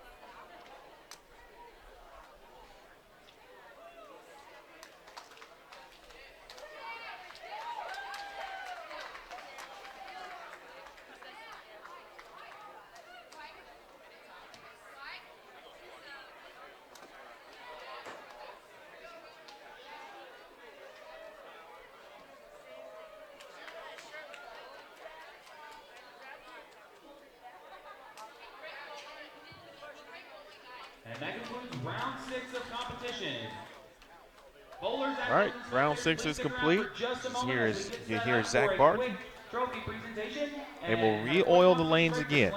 And that concludes round 6 of competition. Bowlers All right, round 6 is complete. Here's Zach Barton. Trophy presentation. And we'll re-oil the lanes again.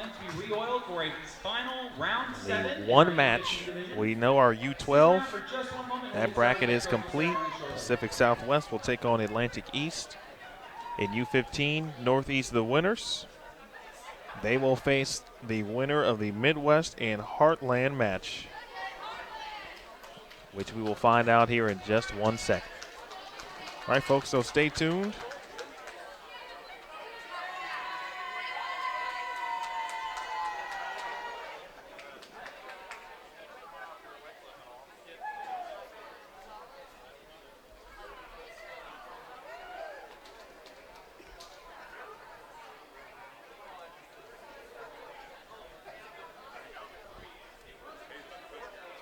The one match, we know our U12. That bracket is complete. Pacific Southwest will take on Atlantic East. In U15, Northeast the winners. They will face the winner of the Midwest and Heartland match, which we will find out here in just 1 second. All right, folks, so stay tuned.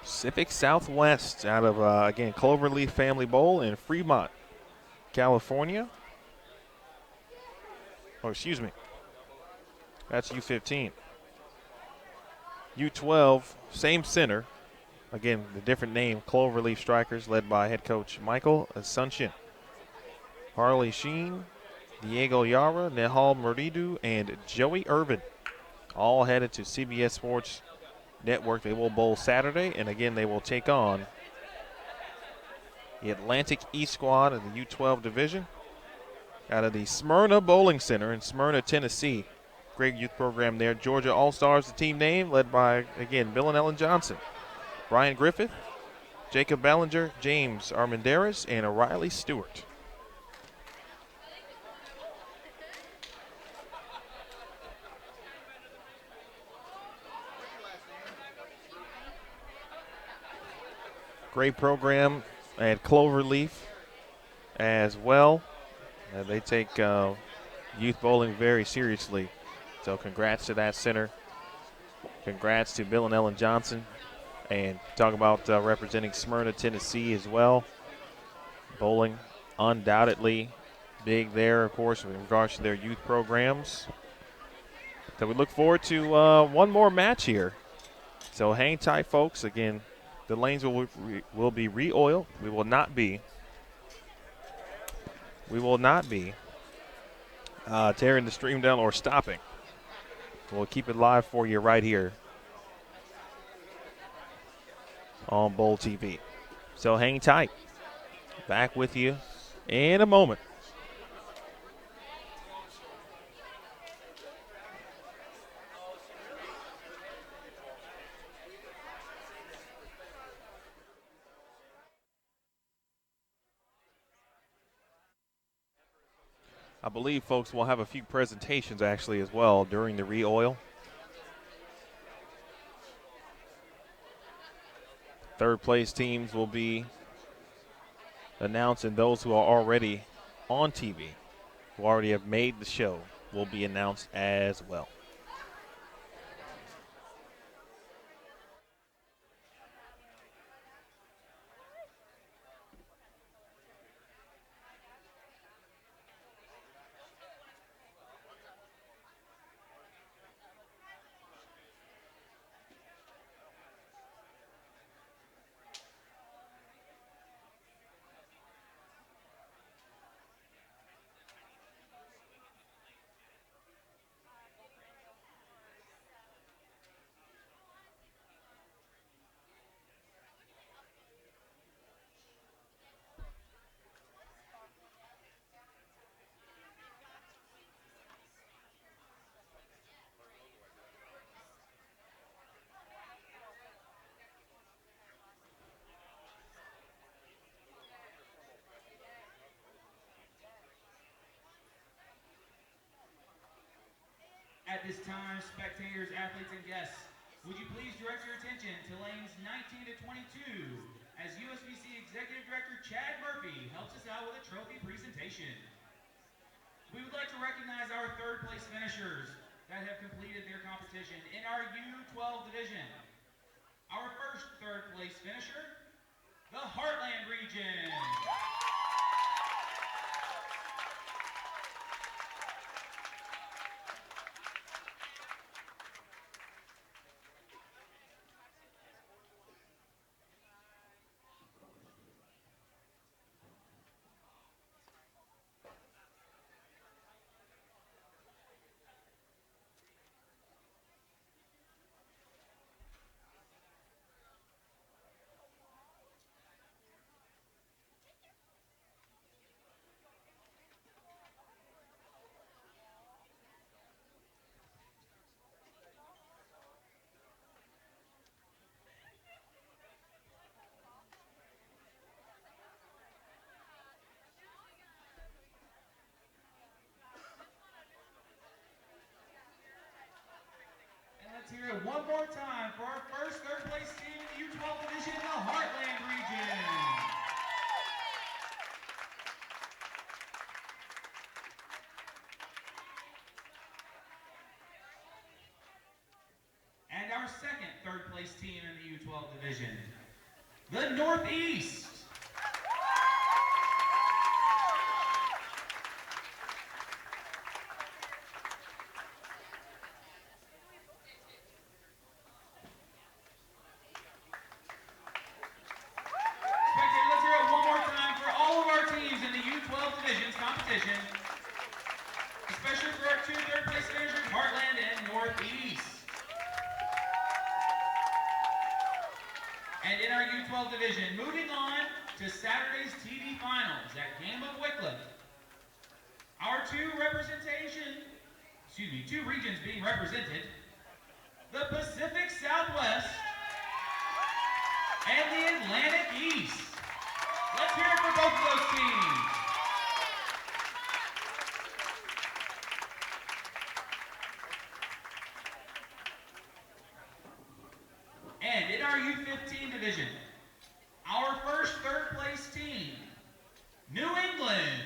Pacific Southwest out of, again, Cloverleaf Family Bowl in Fremont, California. Oh, excuse me. That's U15. U12, same center. Again, the different name, Cloverleaf Strikers, led by head coach Michael Asuncion. Harley Sheen, Diego Yara, Nehal Meridu, and Joey Irvin, all headed to CBS Sports Network. They will bowl Saturday, and again, they will take on the Atlantic East squad in the U12 division out of the Smyrna Bowling Center in Smyrna, Tennessee. Great youth program there. Georgia All-Stars, the team name, led by, again, Bill and Ellen Johnson, Brian Griffith, Jacob Ballinger, James Armendariz, and O'Reilly Stewart. Great program at Cloverleaf as well. They take youth bowling very seriously. So congrats to that center. Congrats to Bill and Ellen Johnson. And talk about representing Smyrna, Tennessee as well. Bowling undoubtedly big there, of course, in regards to their youth programs. So we look forward to one more match here. So hang tight, folks. Again, the lanes will be re-oiled. We will not be tearing the stream down or stopping. We'll keep it live for you right here on Bowl TV. So hang tight. Back with you in a moment. I believe, folks, will have a few presentations actually as well during the re-oil. Third place teams will be announced, and those who are already on TV, who already have made the show, will be announced as well. At this time, spectators, athletes, and guests, would you please direct your attention to lanes 19 to 22 as USBC Executive Director Chad Murphy helps us out with a trophy presentation. We would like to recognize our third place finishers that have completed their competition in our U12 division. Our first third place finisher, the Heartland region. team in the U12 division, the Northeast. Spectators, let's hear it one more time for all of our teams in the U12 divisions competition, especially for our 2 third-place finishers, Heartland and Northeast. And in our U12 division, moving on to Saturday's TV finals at Game of Wycliffe. Our 2 regions being represented, the Pacific Southwest and the Atlantic East. Let's hear it for both of those teams. And in our U15 division, our first third-place team, New England.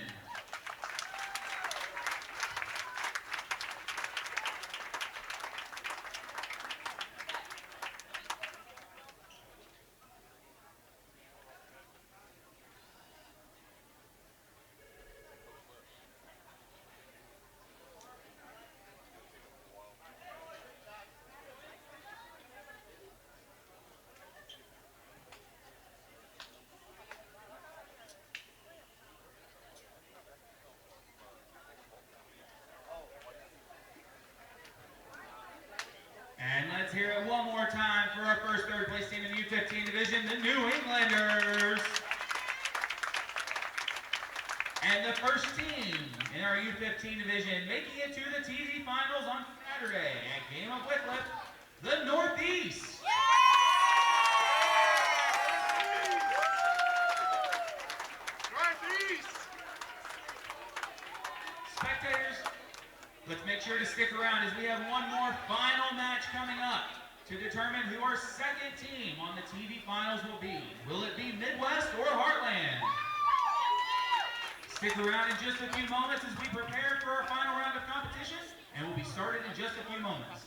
And let's hear it one more time for our first third-place team in the U15 division, the New Englanders. And the first team in our U15 division making it to the TV finals on Saturday at Game of Wycliffe, the Northeast. Spectators, let's make sure to stick around as we have one more final match coming up to determine who our second team on the TV finals will be. Will it be Midwest or Heartland? Stick around in just a few moments as we prepare for our final round of competition, and we'll be starting in just a few moments.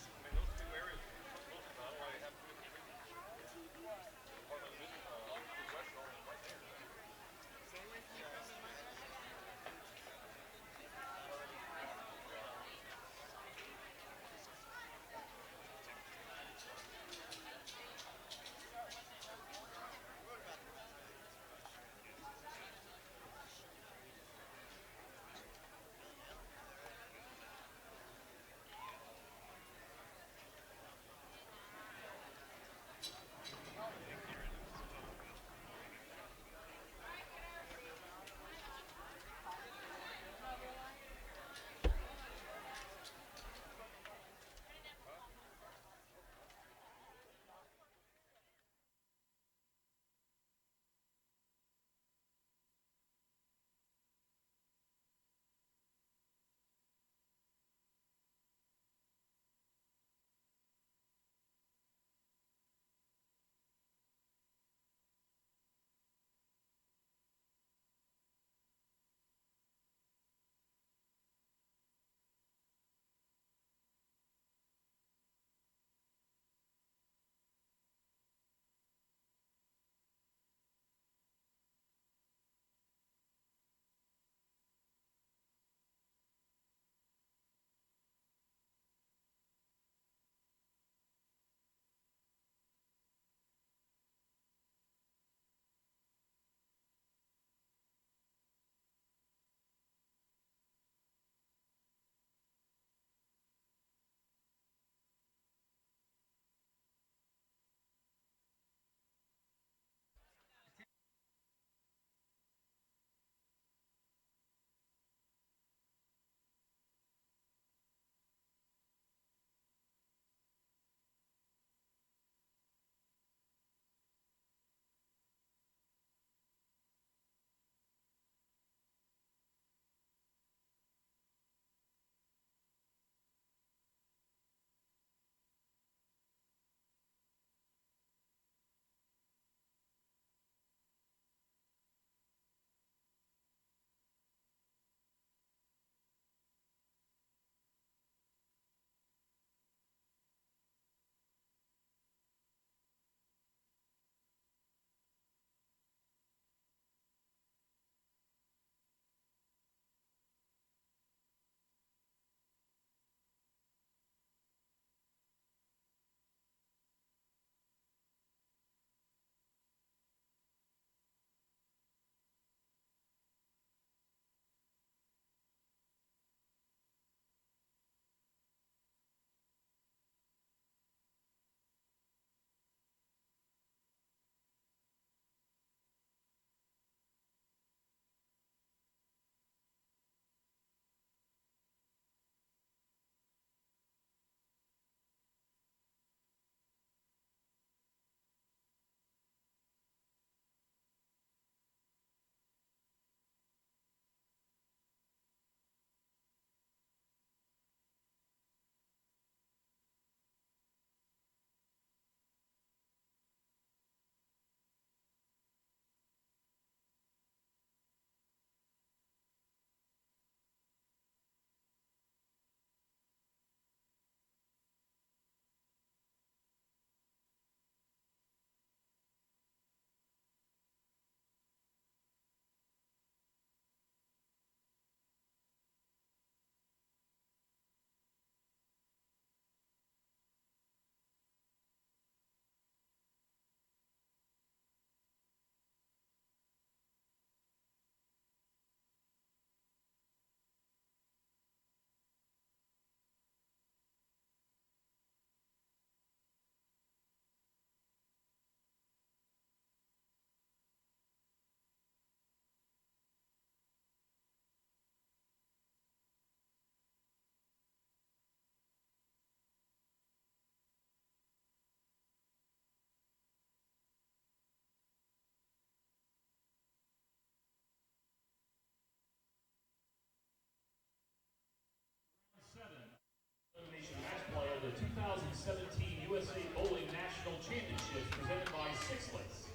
USA Bowling National Championships presented by Sixlets.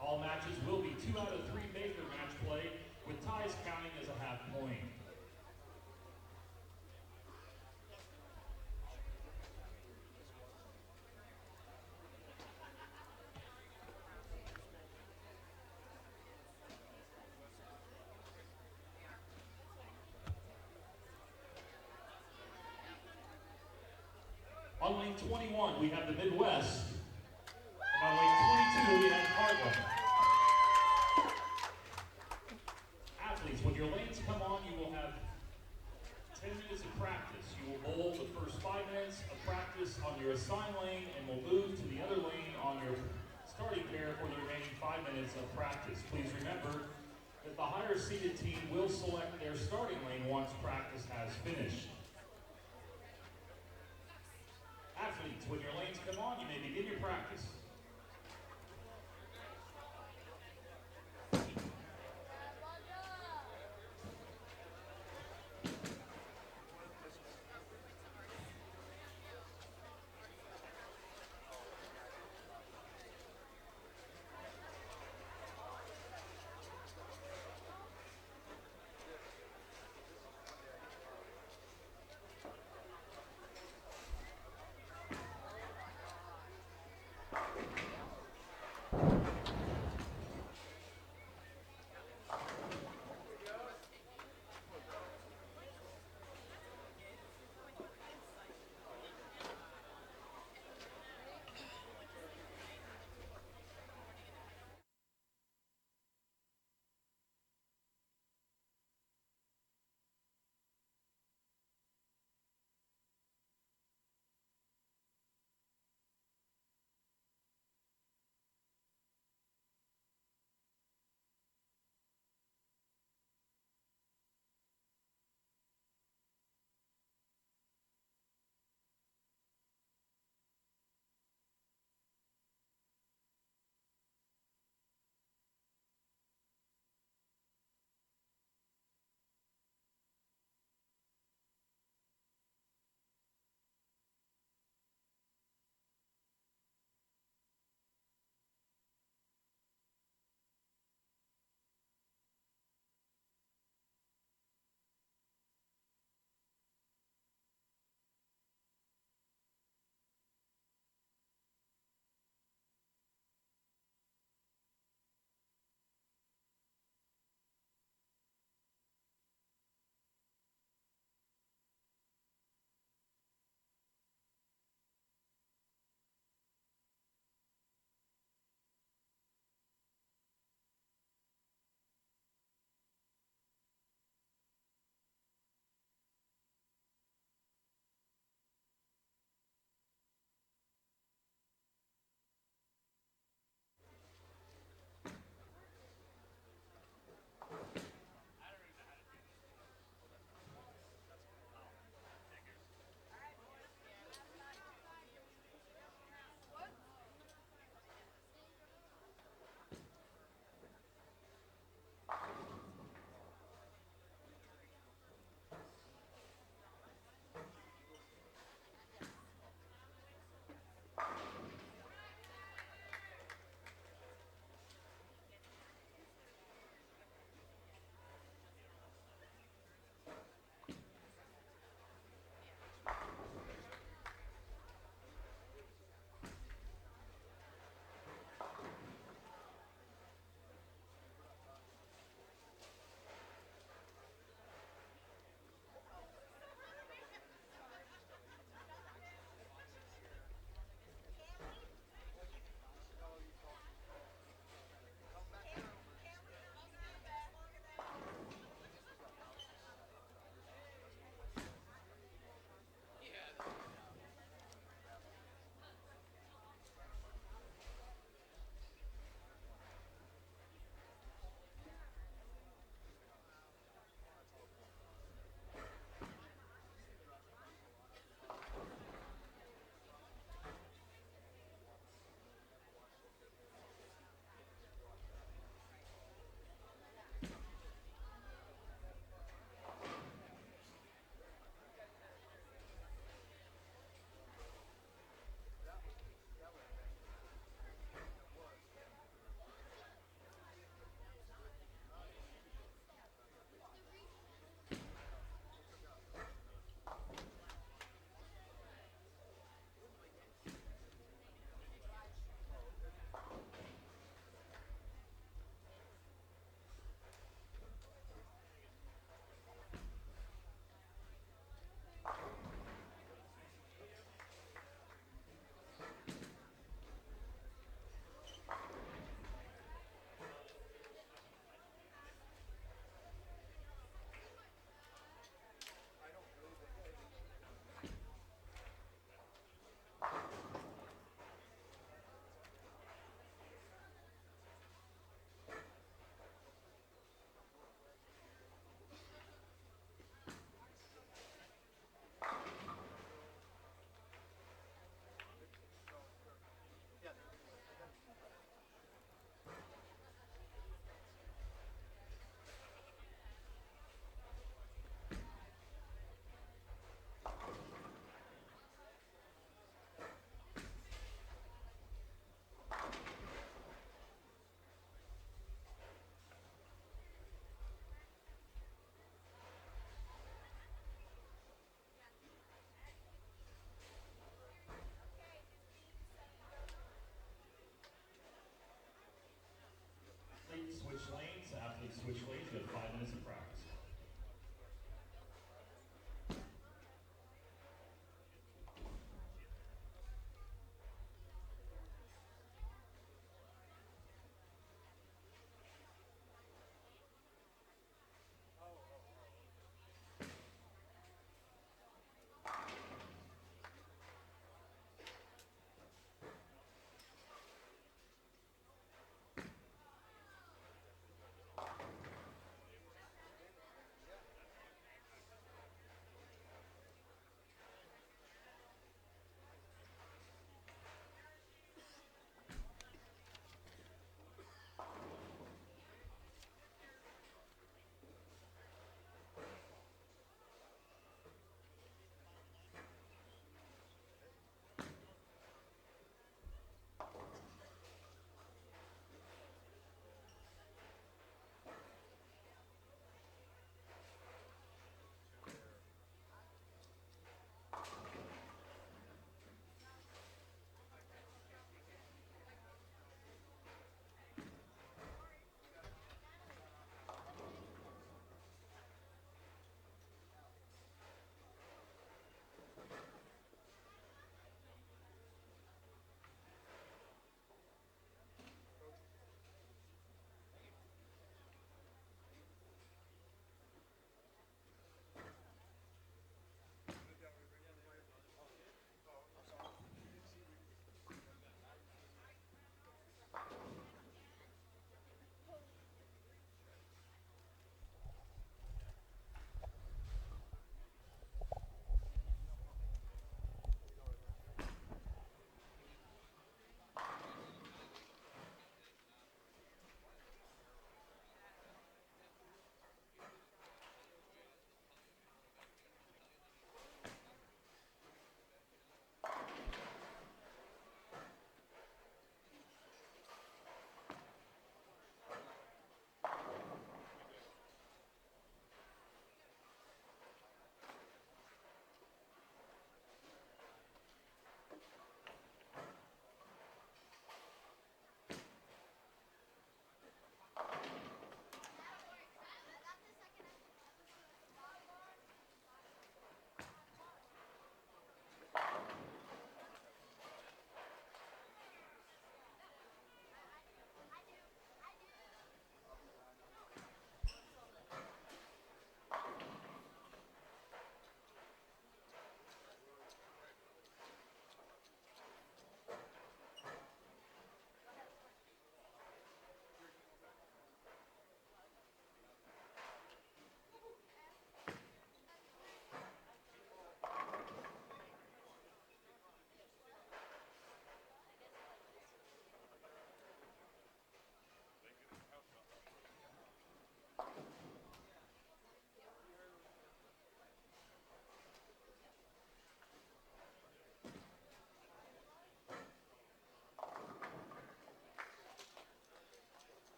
All matches will be 2 out of 3 Baker match play, with ties counting as a half point. On lane 21, we have the Midwest. And on lane 22, we have Heartland. Athletes, when your lanes come on, you will have 10 minutes of practice. You will bowl the first 5 minutes of practice on your assigned lane and will move to the other lane on your starting pair for the remaining 5 minutes of practice. Please remember that the higher seeded team will select their starting lane once practice has finished. Athletes, when your lanes come on, you may begin your practice.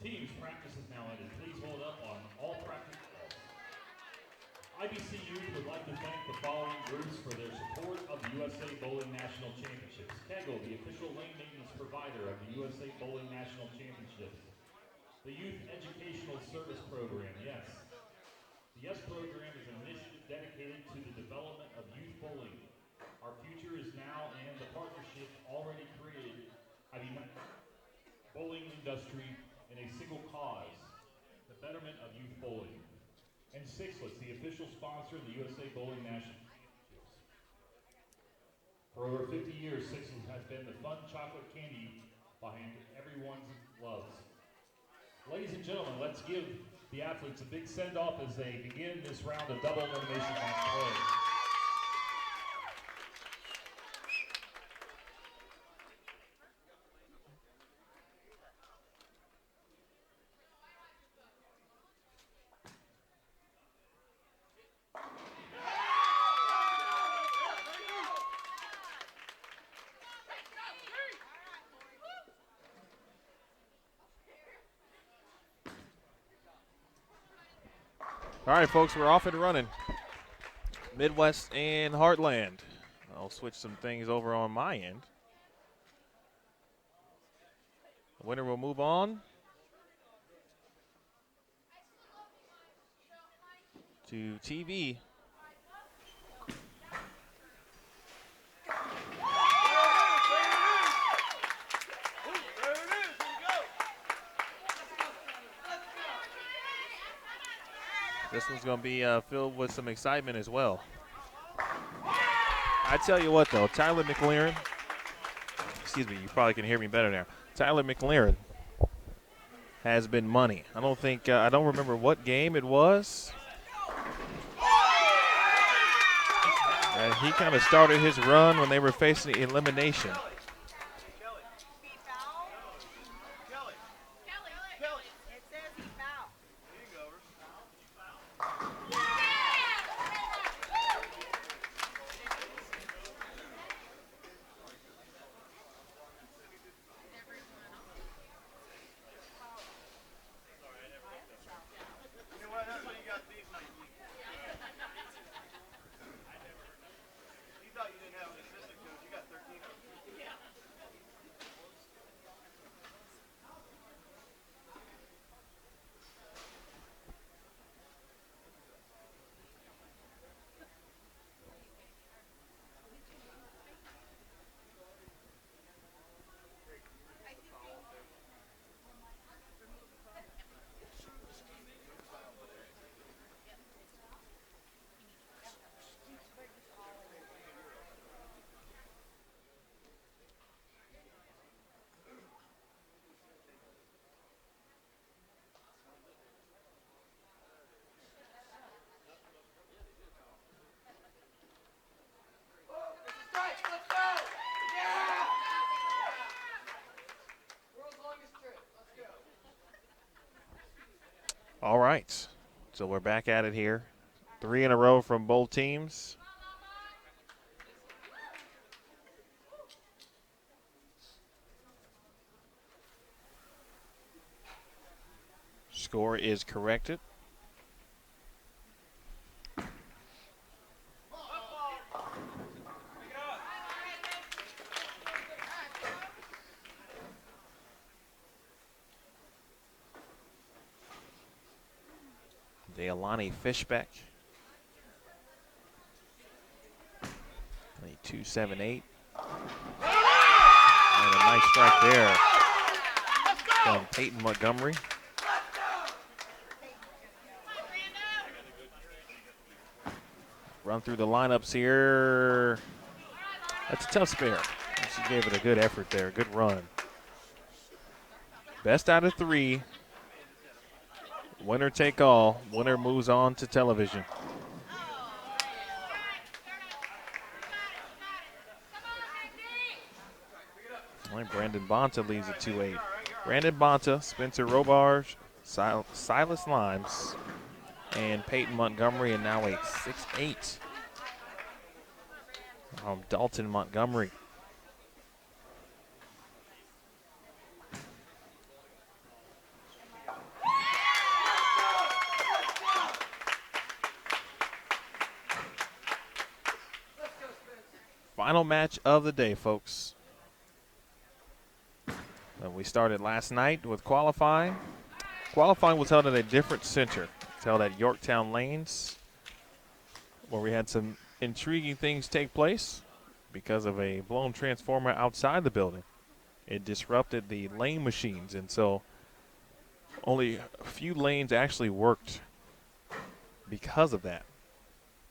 Teams, practice is now ended. Please hold up on all practice balls. IBC Youth would like to thank the following groups for their support of the USA Bowling National Championships. Kegel, the official lane maintenance provider of the USA Bowling National Championships. The Youth Educational Service Program, yes. The YES program is an initiative dedicated to the development of youth bowling. Our future is now, and the partnership already created have united bowling industry in a single cause, the betterment of youth bowling. And Sixlets, the official sponsor of the USA Bowling National Championships. For over 50 years, Sixlets has been the fun chocolate candy behind everyone's loves. Ladies and gentlemen, let's give the athletes a big send-off as they begin this round of double elimination match play. All right, folks, we're off and running. Midwest and Heartland. I'll switch some things over on my end. The winner will move on to TV. This one's going to be filled with some excitement as well. I tell you what, though, Tyler McLaren, excuse me, you probably can hear me better now. Tyler McLaren has been money. I don't remember what game it was. And he kind of started his run when they were facing elimination. All right, so we're back at it here. 3 in a row from both teams. Score is corrected. Dealani Fishbeck. 278. And a nice strike there from Peyton Montgomery. Run through the lineups here. That's a tough spare. She gave it a good effort there, good run. Best out of 3. Winner take all. Winner moves on to television. Brandon Bonta leads at 2-8. Brandon Bonta, Spencer Robarge, Silas Limes, and Peyton Montgomery, and now a 6-8 from Dalton Montgomery. final match of the day, folks. We started last night with qualifying. Qualifying was held at a different center. It was held at Yorktown Lanes, where we had some intriguing things take place because of a blown transformer outside the building. It disrupted the lane machines, and so only a few lanes actually worked because of that.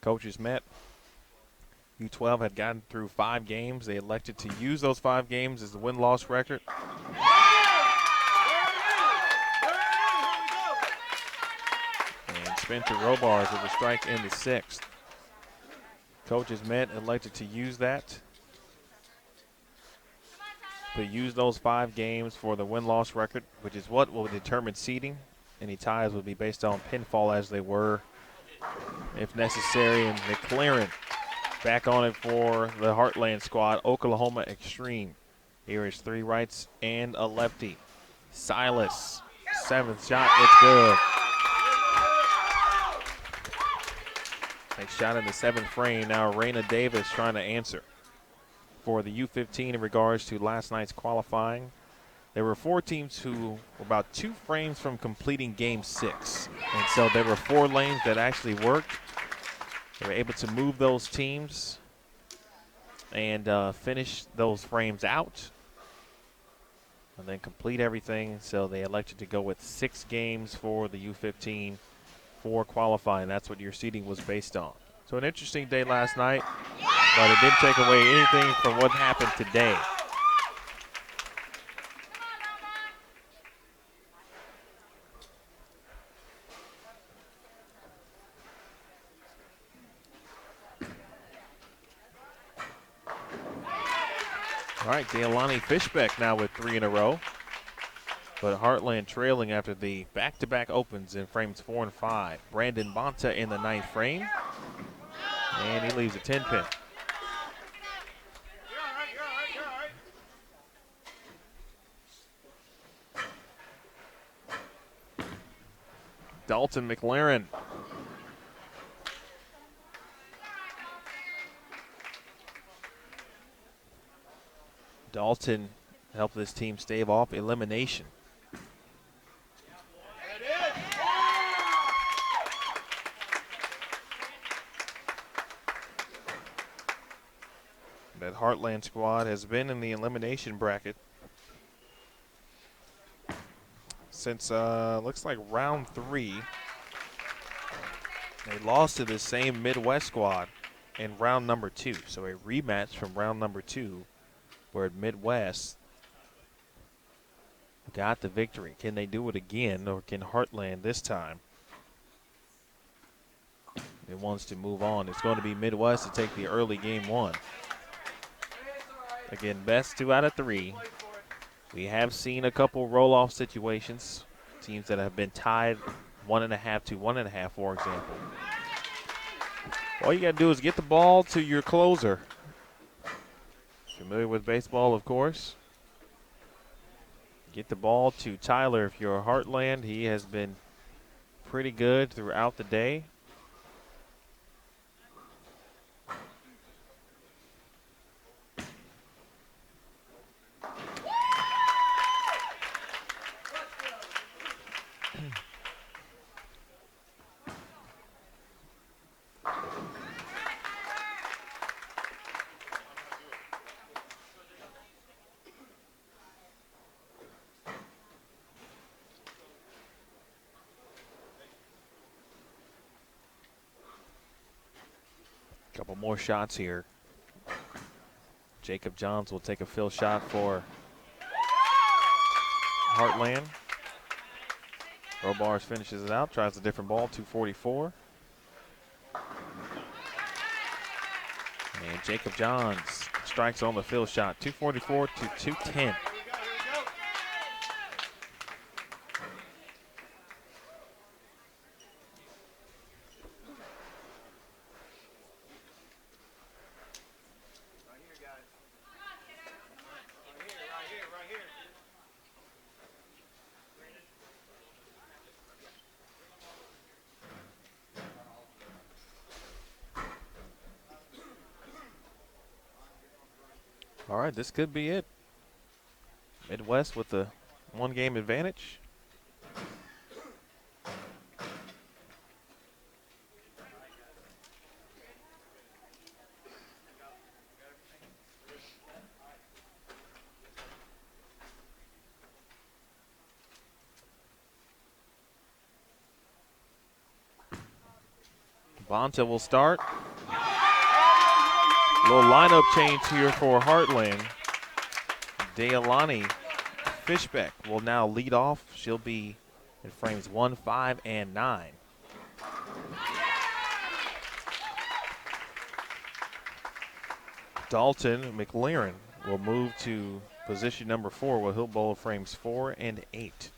Coaches met. U12 had gotten through 5 games. They elected to use those 5 games as the win-loss record. And Spencer Robards with a strike in the 6th. Coaches met, elected to use that. To use those 5 games for the win-loss record, which is what will determine seeding. Any ties will be based on pinfall as they were, if necessary. And McLaren back on it for the Heartland squad, Oklahoma Extreme. Here is 3 rights and a lefty. Silas, 7th shot, it's good. Next shot in the 7th frame. Now Raina Davis trying to answer for the U15 in regards to last night's qualifying. There were 4 teams who were about 2 frames from completing game 6. And so there were 4 lanes that actually worked. They were able to move those teams and finish those frames out and then complete everything. So they elected to go with 6 games for the U15 for qualifying. That's what your seeding was based on. So an interesting day last night, but it didn't take away anything from what happened today. All right, Dealani Fishbeck now with 3 in a row. But Heartland trailing after the back-to-back opens in frames 4 and 5. Brandon Bonta in the 9th frame. And he leaves a 10-pin. Dalton McLaren. Dalton helped this team stave off elimination. That Heartland squad has been in the elimination bracket since looks like round 3. They lost to the same Midwest squad in round number 2. So a rematch from round number 2 where Midwest got the victory. Can they do it again, or can Heartland this time? It wants to move on. It's going to be Midwest to take the early game 1. Again, best 2 out of 3. We have seen a couple roll-off situations. Teams that have been tied 1.5 to 1.5, for example. All you got to do is get the ball to your closer. Familiar with baseball, of course. Get the ball to Tyler if you're Heartland. He has been pretty good throughout the day. Couple more shots here. Jacob Johns will take a fill shot for Heartland. Robars finishes it out, tries a different ball, 244. And Jacob Johns strikes on the fill shot, 244 to 210. All right, this could be it. Midwest with the 1-game advantage. Bonta will start. Little lineup change here for Heartland. Dealani Fishbeck will now lead off. She'll be in frames 1, 5, and 9. Dalton McLaren will move to position number 4, where he'll bowl frames 4 and 8.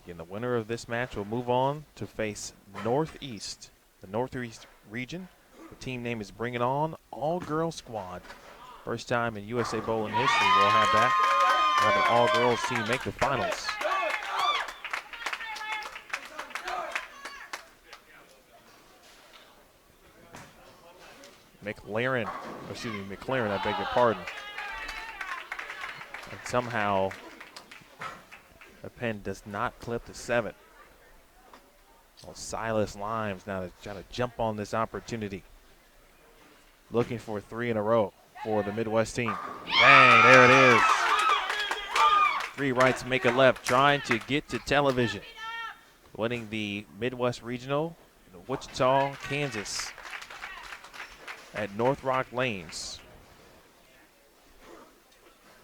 Again, the winner of this match will move on to face Northeast, the Northeast region. The team name is Bring It On, all-girl squad. First time in USA Bowling history we'll have that. We'll have an all-girls team make the finals. McLaren, I beg your pardon. And somehow the pen does not clip the 7. Well, Silas Limes now to try to jump on this opportunity. Looking for 3 in a row for the Midwest team. Bang, there it is. 3 rights make a left, trying to get to television. Winning the Midwest Regional in Wichita, Kansas at North Rock Lanes.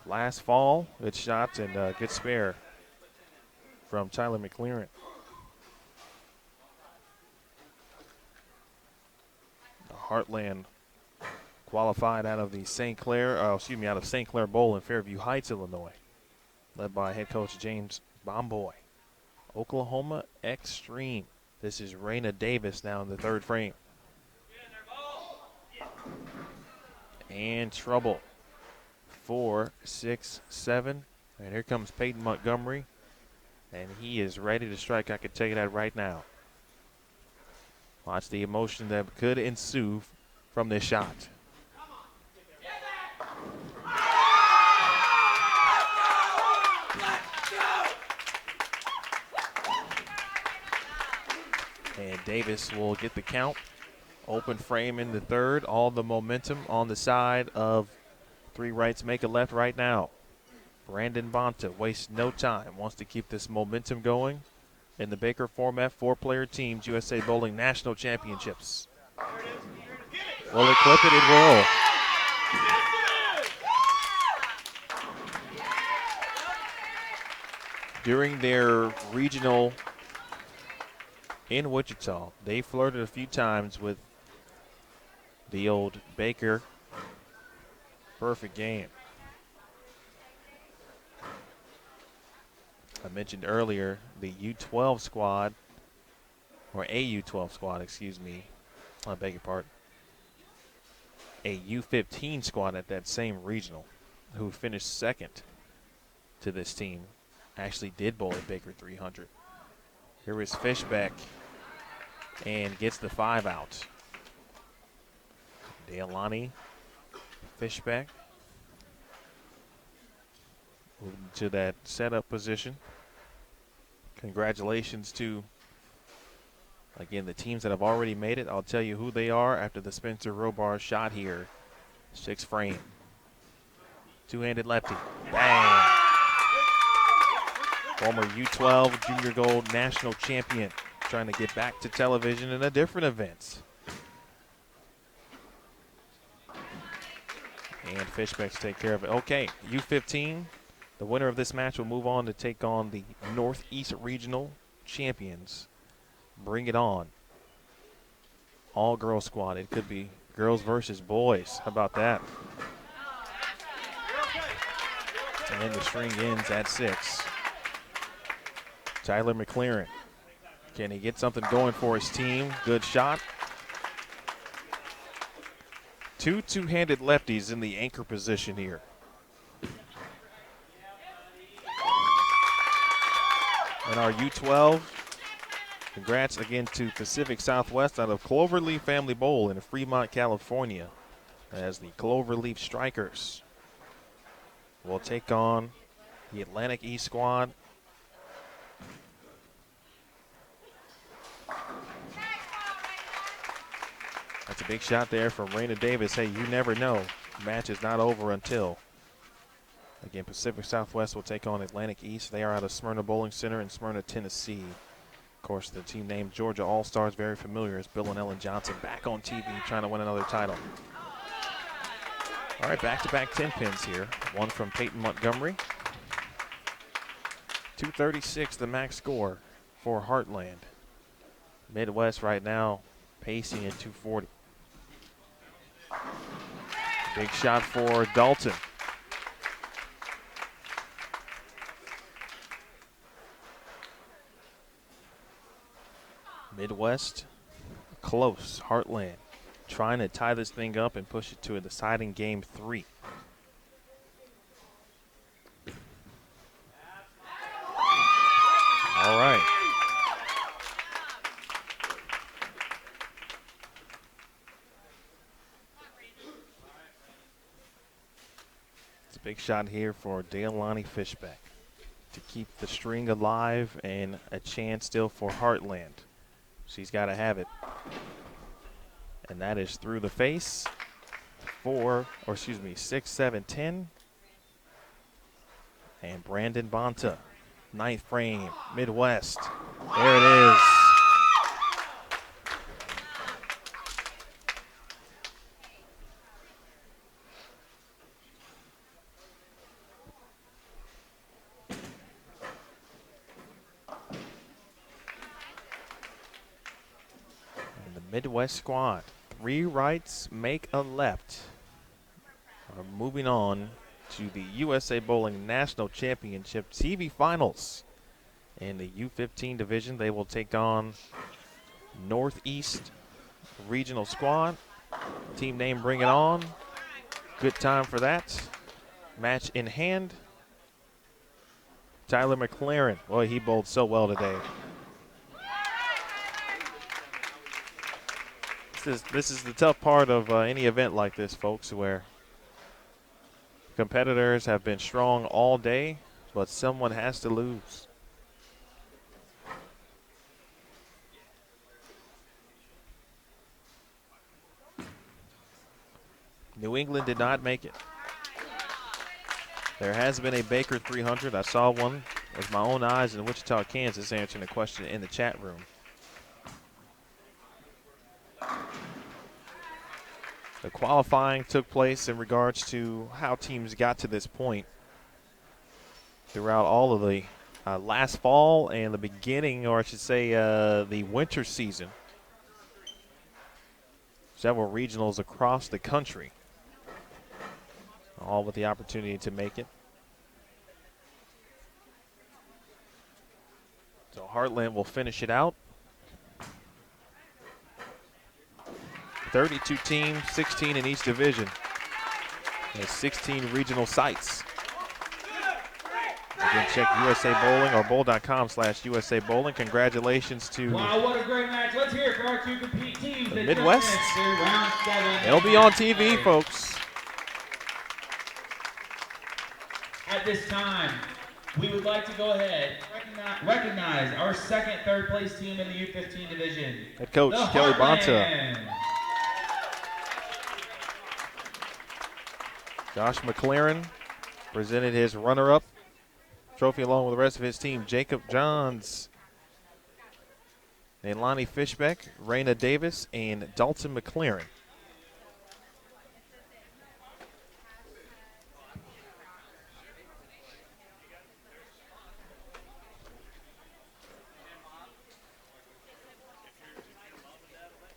Last fall, good shots and good spare from Tyler McLaren. The Heartland qualified out of the St. Clair Bowl in Fairview Heights, Illinois, led by head coach James Bomboy. Oklahoma Extreme. This is Raina Davis now in the 3rd frame. And trouble. 4, 6, 7. And here comes Peyton Montgomery. And he is ready to strike. I can tell you that right now. Watch the emotion that could ensue from this shot. And Davis will get the count. Open frame in the 3rd. All the momentum on the side of 3 rights make a left right now. Brandon Bonta wastes no time. Wants to keep this momentum going in the Baker format. 4-player teams, USA Bowling National Championships. Will it clip it? It will. During their regional in Wichita, they flirted a few times with the old Baker perfect game. I mentioned earlier the U12 squad, or a U12 squad, excuse me. I beg your pardon. A U15 squad at that same regional who finished 2nd to this team actually did bowl at Baker 300. Here is Fishbeck and gets the 5 out. Dealani Fishbeck moving to that setup position. Congratulations to, again, the teams that have already made it. I'll tell you who they are after the Spencer Robar shot here. 6th frame. 2-handed lefty. Bang! Former U12 Junior Gold National Champion, trying to get back to television in a different event. And Fishbecks take care of it. Okay, U15, the winner of this match will move on to take on the Northeast Regional champions. Bring It On. All-girl squad. It could be girls versus boys. How about that? And the string ends at 6. Tyler McLaren. Can he get something going for his team? Good shot. 2 two-handed lefties in the anchor position here. And our U12, congrats again to Pacific Southwest out of Cloverleaf Family Bowl in Fremont, California. as the Cloverleaf Strikers will take on the Atlantic East squad. That's a big shot there from Raina Davis. Hey, you never know. Match is not over until. Again, Pacific Southwest will take on Atlantic East. They are out of Smyrna Bowling Center in Smyrna, Tennessee. Of course, the team named Georgia All-Stars, very familiar as Bill and Ellen Johnson back on TV trying to win another title. All right, back-to-back 10 pins here. One from Peyton Montgomery. 236 the max score for Heartland. Midwest right now pacing at 240. Big shot for Dalton. Midwest close. Heartland trying to tie this thing up and push it to a deciding game 3. All right. It's a big shot here for Dealani Fishback to keep the string alive and a chance still for Heartland. She's got to have it. And that is through the face. 6, 7, 10. And Brandon Bonta, 9th frame, Midwest. There it is. And the Midwest squad, 3 rights make a left, are moving on to the USA Bowling National Championship TV Finals. In the U15 division, they will take on Northeast Regional Squad. Team name Bring It On. Good time for that. Match in hand. Tyler McLaren. Boy, he bowled so well today. This is the tough part of any event like this, folks, where competitors have been strong all day, but someone has to lose. New England did not make it. There has been a Baker 300. I saw one with my own eyes in Wichita, Kansas, answering a question in the chat room. The qualifying took place in regards to how teams got to this point throughout all of the last fall and the beginning, or I should say the winter season. Several regionals across the country, all with the opportunity to make it. So Heartland will finish it out. 32 teams, 16 in each division. There's 16 regional sites. Again, check USA Bowling or bowl.com/USA Bowling. Congratulations to Wow, what a great match. Let's hear it for our 2 compete teams. the Midwest. Round 7. It'll be on TV, folks. At this time, we would like to go ahead and recognize our second, third place team in the U15 division. Head coach the Kelly Bonta. Heartland. Josh McLaren presented his runner-up trophy along with the rest of his team. Jacob Johns, Leilani Fishbeck, Raina Davis, and Dalton McLaren.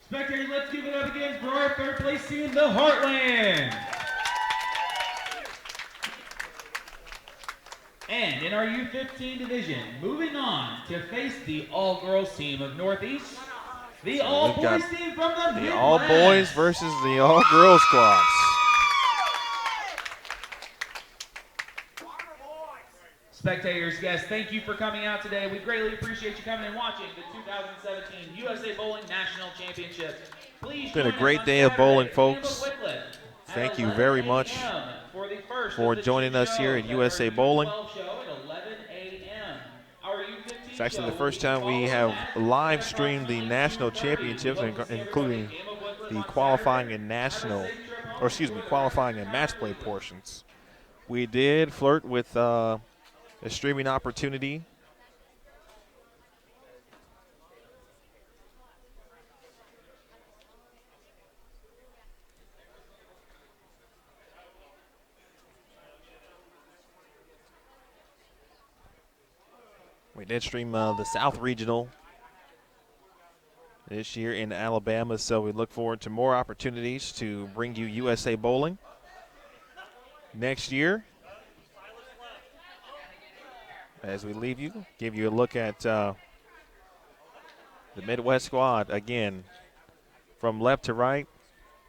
Spectators, let's give it up again for our third place team, the Heartland. And in our U15 division, moving on to face the all-girls team of Northeast, the all-boys team from the Midwest. The all-boys versus the all-girls squads. Spectators, guests, thank you for coming out today. We greatly appreciate you coming and watching the 2017 USA Bowling National Championship. Please It's been a join great us on day of bowling, Saturday, folks. Wycliffe, thank you very much for joining us here at USA Bowling. It's actually the first time we have live streamed the national championships, including the qualifying and qualifying and match play portions. We did flirt with a streaming opportunity. We did stream the South Regional this year in Alabama, so we look forward to more opportunities to bring you USA Bowling next year. As we leave you, give you a look at the Midwest squad again. From left to right,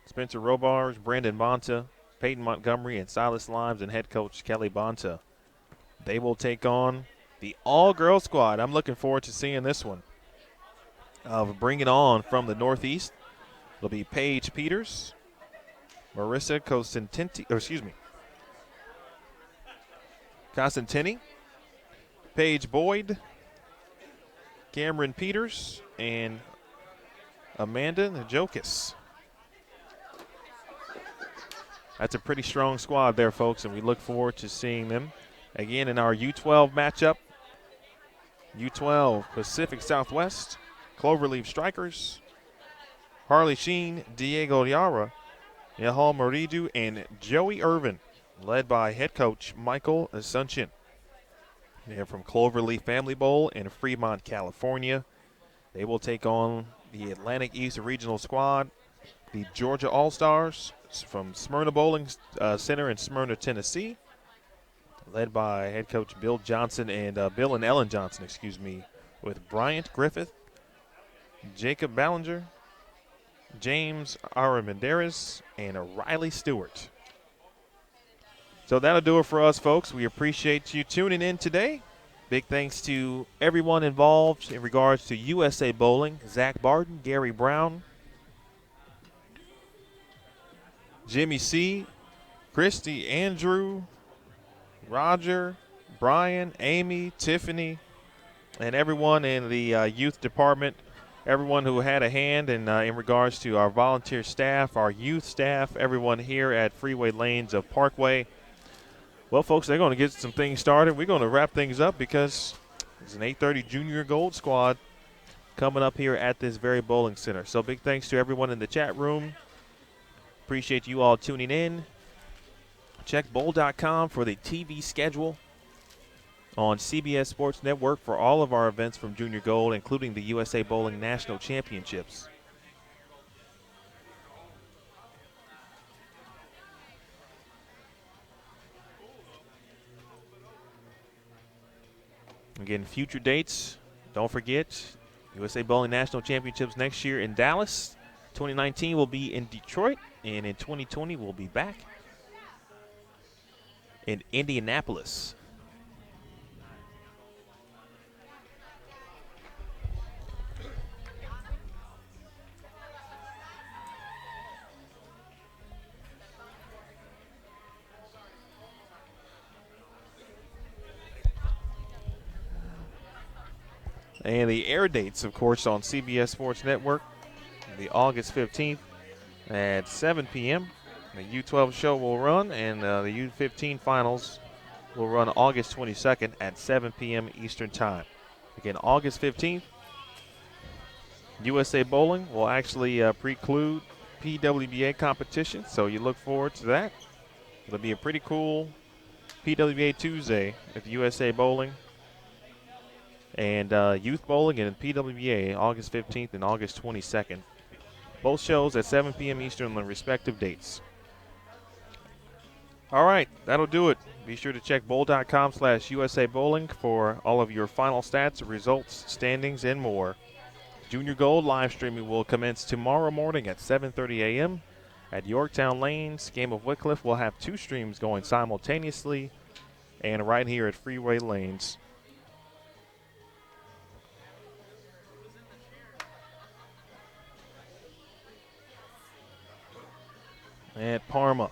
Spencer Robars, Brandon Bonta, Peyton Montgomery, and Silas Limes, and head coach Kelly Bonta. They will take on the all-girl squad. I'm looking forward to seeing this one. Bring it on from the Northeast. It'll be Paige Peters, Marissa Costantini, Paige Boyd, Cameron Peters, and Amanda Najokis. That's a pretty strong squad there, folks, and we look forward to seeing them again in our U12 matchup. U12 Pacific Southwest, Cloverleaf Strikers, Harley Sheen, Diego Yara, Yahal Maridu, and Joey Irvin, led by head coach Michael Asuncion. They're from Cloverleaf Family Bowl in Fremont, California. They will take on the Atlantic East Regional Squad, the Georgia All-Stars from Smyrna Bowling Center in Smyrna, Tennessee, led by head coach Bill Johnson and Bill and Ellen Johnson, with Bryant Griffith, Jacob Ballinger, James Armendariz, and Riley Stewart. So that'll do it for us, folks. We appreciate you tuning in today. Big thanks to everyone involved in regards to USA Bowling: Zach Barton, Gary Brown, Jimmy C., Christy, Andrew, Roger, Brian, Amy, Tiffany, and everyone in the youth department, everyone who had a hand in regards to our volunteer staff, our youth staff, everyone here at Freeway Lanes of Parkway. Well, folks, they're going to get some things started. We're going to wrap things up because there's an 8:30 Junior Gold squad coming up here at this very bowling center. So big thanks to everyone in the chat room. Appreciate you all tuning in. Check bowl.com for the TV schedule on CBS Sports Network for all of our events from Junior Gold, including the USA Bowling National Championships. Again, future dates, don't forget, USA Bowling National Championships next year in Dallas. 2019 will be in Detroit, and in 2020 we'll be back in Indianapolis. And the air dates, of course, on CBS Sports Network, the August 15th at 7 p.m. The U12 show will run, and the U15 finals will run August 22nd at 7 p.m. Eastern Time. Again, August 15th, USA Bowling will actually preclude PWBA competition, so you look forward to that. It'll be a pretty cool PWBA Tuesday at the USA Bowling. And Youth Bowling and PWBA August 15th and August 22nd. Both shows at 7 p.m. Eastern on the respective dates. All right, that'll do it. Be sure to check bowl.com/USA Bowling for all of your final stats, results, standings, and more. Junior Gold live streaming will commence tomorrow morning at 7:30 a.m. at Yorktown Lanes. Game of Wycliffe will have 2 streams going simultaneously, and right here at Freeway Lanes. at Parma.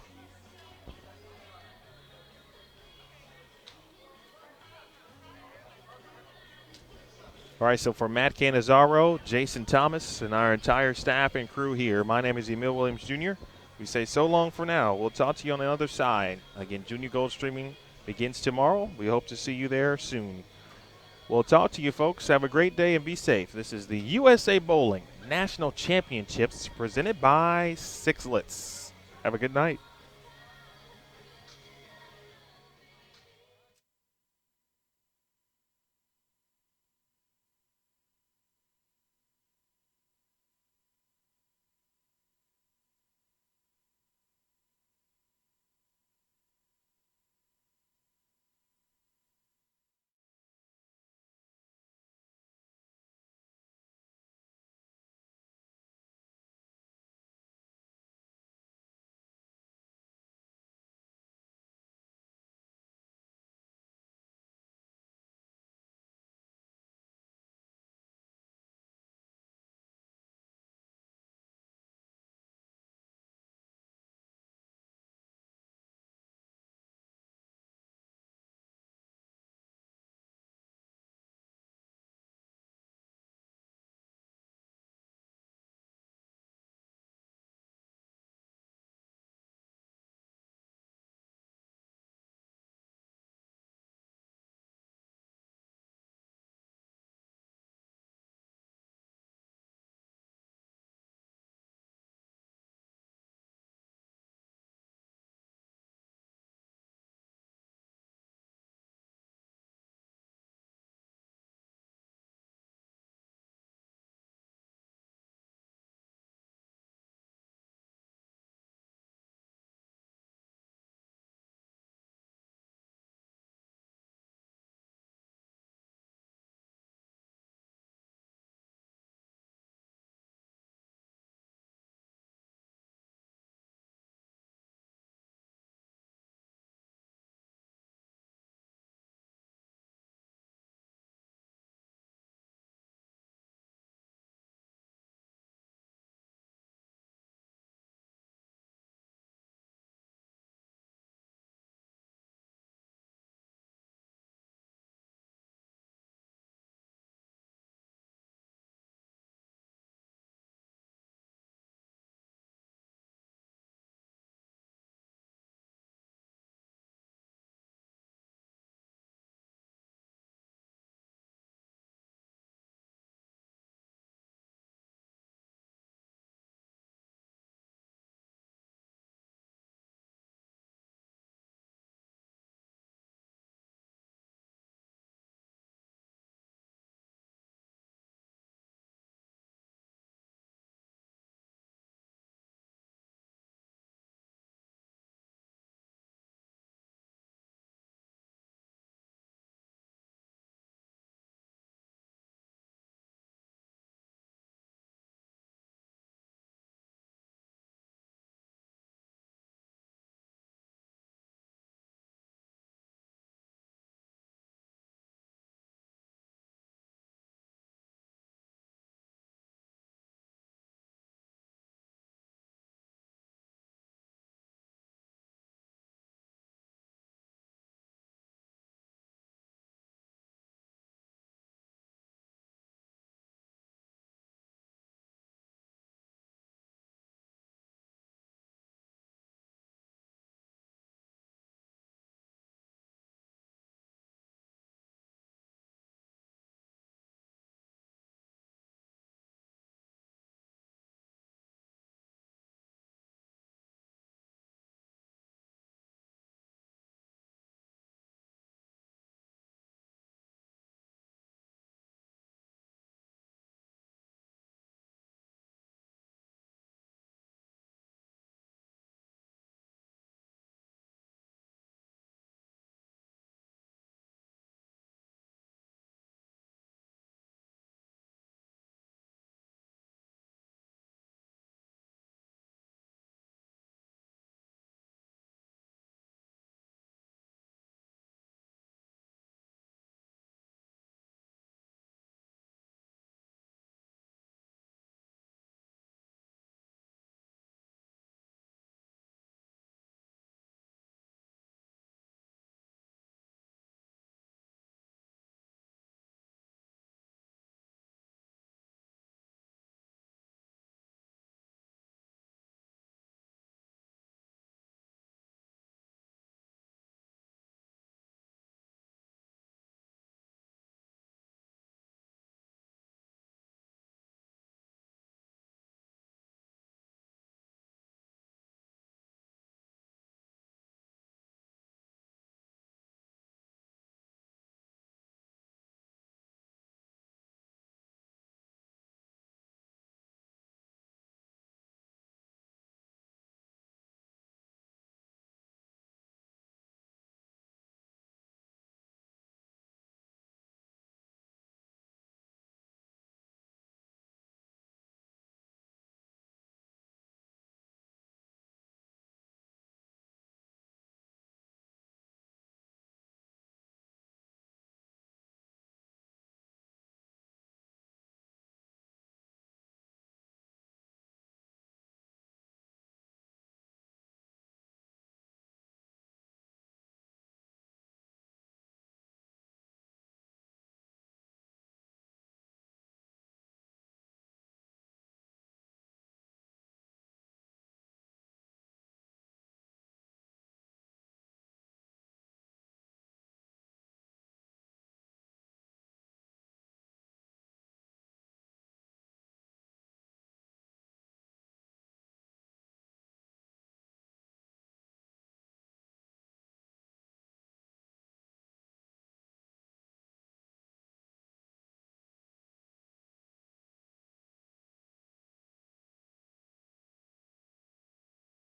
All right, so for Matt Canizaro, Jason Thomas, and our entire staff and crew here, my name is Emil Williams Jr. We say so long for now. We'll talk to you on the other side. Again, Junior Gold streaming begins tomorrow. We hope to see you there soon. We'll talk to you, folks. Have a great day and be safe. This is the USA Bowling National Championships presented by Sixlets. Have a good night.